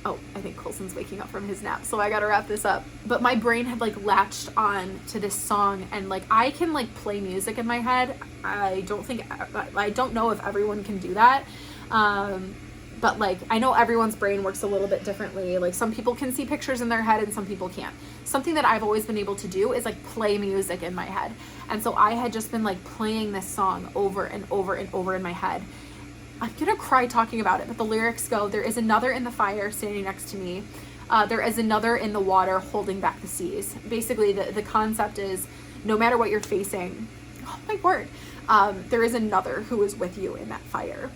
oh, I think Colson's waking up from his nap, so I gotta wrap this up. But my brain had like latched on to this song, and like, I can like play music in my head. I don't know if everyone can do that. But like, I know everyone's brain works a little bit differently. Like, some people can see pictures in their head and some people can't. Something that I've always been able to do is like play music in my head. And so I had just been like playing this song over and over and over in my head. I'm gonna cry talking about it, but the lyrics go, there is another in the fire standing next to me. There is another in the water holding back the seas. Basically, the concept is, no matter what you're facing, oh my word, there is another who is with you in that fire.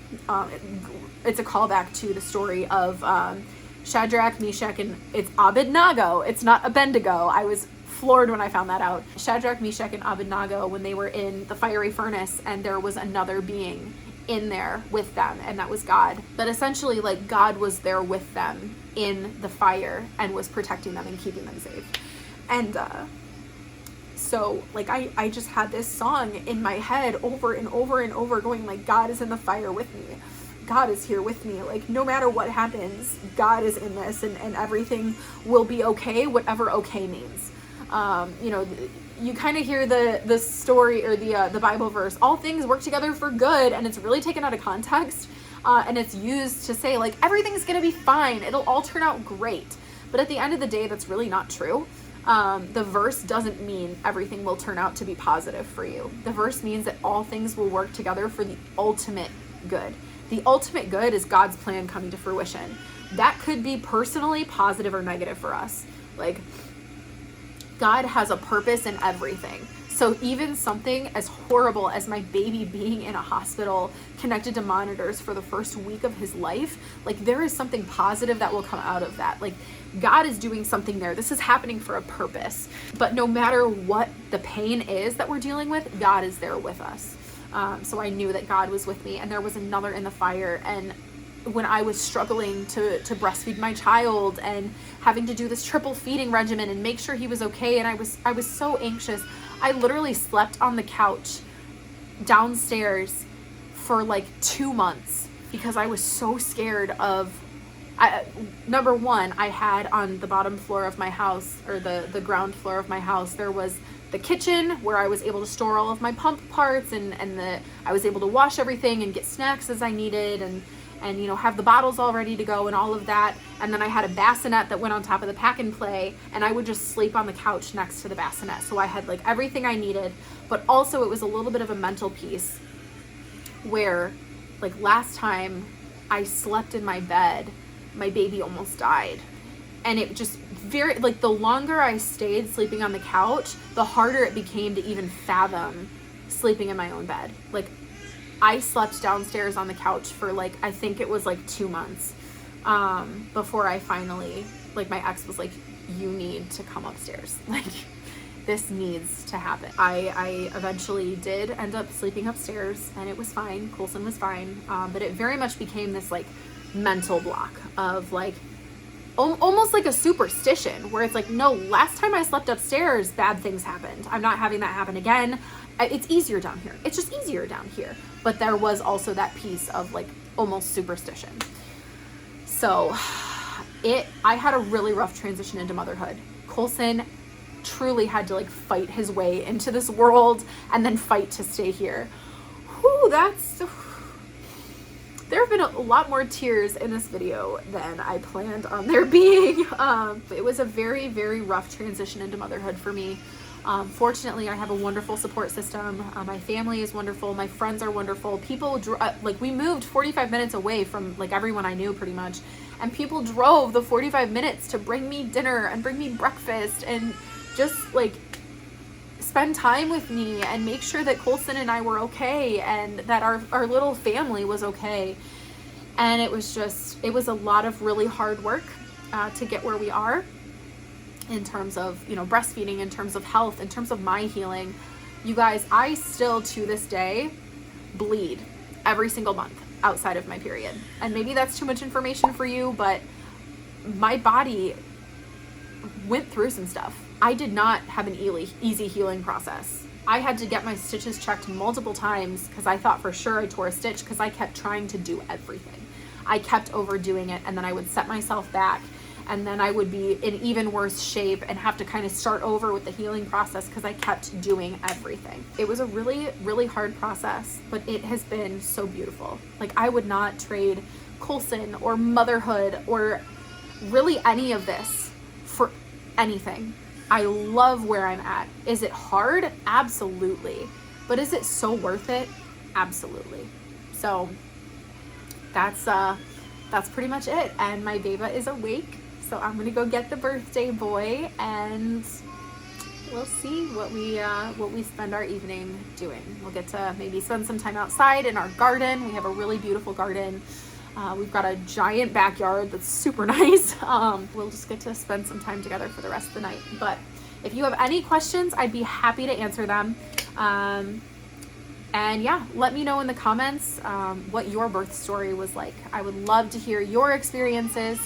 It's a callback to the story of Shadrach, Meshach, and it's Abednego. It's not Abednego. I was floored when I found that out. Shadrach, Meshach, and Abednego, when they were in the fiery furnace, and there was another being in there with them, and that was God. But essentially, like, God was there with them in the fire and was protecting them and keeping them safe. And so like, I just had this song in my head over and over and over, going like, God is in the fire with me. God is here with me. Like, no matter what happens, God is in this, and everything will be okay, whatever okay means. You know, you kind of hear the story or the Bible verse, all things work together for good, and it's really taken out of context, and it's used to say like, everything's gonna be fine, it'll all turn out great. But at the end of the day, that's really not true. The verse doesn't mean everything will turn out to be positive for you. The verse means that all things will work together for the ultimate good. The ultimate good is God's plan coming to fruition. That could be personally positive or negative for us. Like, God has a purpose in everything. So even something as horrible as my baby being in a hospital connected to monitors for the first week of his life, like, there is something positive that will come out of that. Like, God is doing something there. This is happening for a purpose. But no matter what the pain is that we're dealing with, God is there with us. So I knew that God was with me, and there was another in the fire. And when I was struggling to breastfeed my child and having to do this triple feeding regimen and make sure he was okay, and I was so anxious, I literally slept on the couch downstairs for like 2 months because I was so scared of, number one, I had on the bottom floor of my house, or the ground floor of my house, there was the kitchen where I was able to store all of my pump parts, and I was able to wash everything and get snacks as I needed, and you know, have the bottles all ready to go and all of that. And then I had a bassinet that went on top of the pack and play, and I would just sleep on the couch next to the bassinet. So I had like everything I needed, but also it was a little bit of a mental piece where, like, last time I slept in my bed, my baby almost died. And it just very, like, the longer I stayed sleeping on the couch, the harder it became to even fathom sleeping in my own bed. Like, I slept downstairs on the couch for like, I think it was like 2 months, before I finally, like, my ex was like, you need to come upstairs. Like, this needs to happen. I eventually did end up sleeping upstairs, and it was fine. Colson was fine. But it very much became this like mental block of like, almost like a superstition where it's like, no, last time I slept upstairs, bad things happened. I'm not having that happen again. It's easier down here. It's just easier down here. But there was also that piece of like almost superstition. So I had a really rough transition into motherhood. Colson truly had to like fight his way into this world and then fight to stay here. Whew, there have been a lot more tears in this video than I planned on there being. It was a very, very rough transition into motherhood for me. Fortunately, I have a wonderful support system. My family is wonderful. My friends are wonderful. People, like, we moved 45 minutes away from, like, everyone I knew pretty much. And people drove the 45 minutes to bring me dinner and bring me breakfast and just, like, spend time with me and make sure that Colson and I were okay and that our little family was okay. And it was a lot of really hard work to get where we are in terms of, breastfeeding, in terms of health, in terms of my healing. You guys, I still to this day bleed every single month outside of my period. And maybe that's too much information for you, but my body went through some stuff. I did not have an easy healing process. I had to get my stitches checked multiple times because I thought for sure I tore a stitch because I kept trying to do everything. I kept overdoing it, and then I would set myself back, and then I would be in even worse shape and have to kind of start over with the healing process because I kept doing everything. It was a really, really hard process, but it has been so beautiful. Like, I would not trade Colson or motherhood or really any of this for anything. I love where I'm at. Is it hard? Absolutely. But is it so worth it? Absolutely. So that's pretty much it. And my beba is awake. So I'm gonna go get the birthday boy, and we'll see what we spend our evening doing. We'll get to maybe spend some time outside in our garden. We have a really beautiful garden. We've got a giant backyard that's super nice. We'll just get to spend some time together for the rest of the night. But if you have any questions, I'd be happy to answer them. And yeah, let me know in the comments what your birth story was like. I would love to hear your experiences.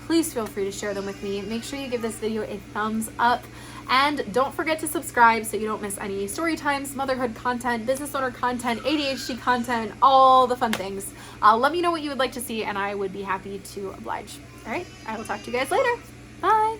Please feel free to share them with me. Make sure you give this video a thumbs up. And don't forget to subscribe so you don't miss any story times, motherhood content, business owner content, ADHD content, all the fun things. Let me know what you would like to see, and I would be happy to oblige. All right, I will talk to you guys later. Bye.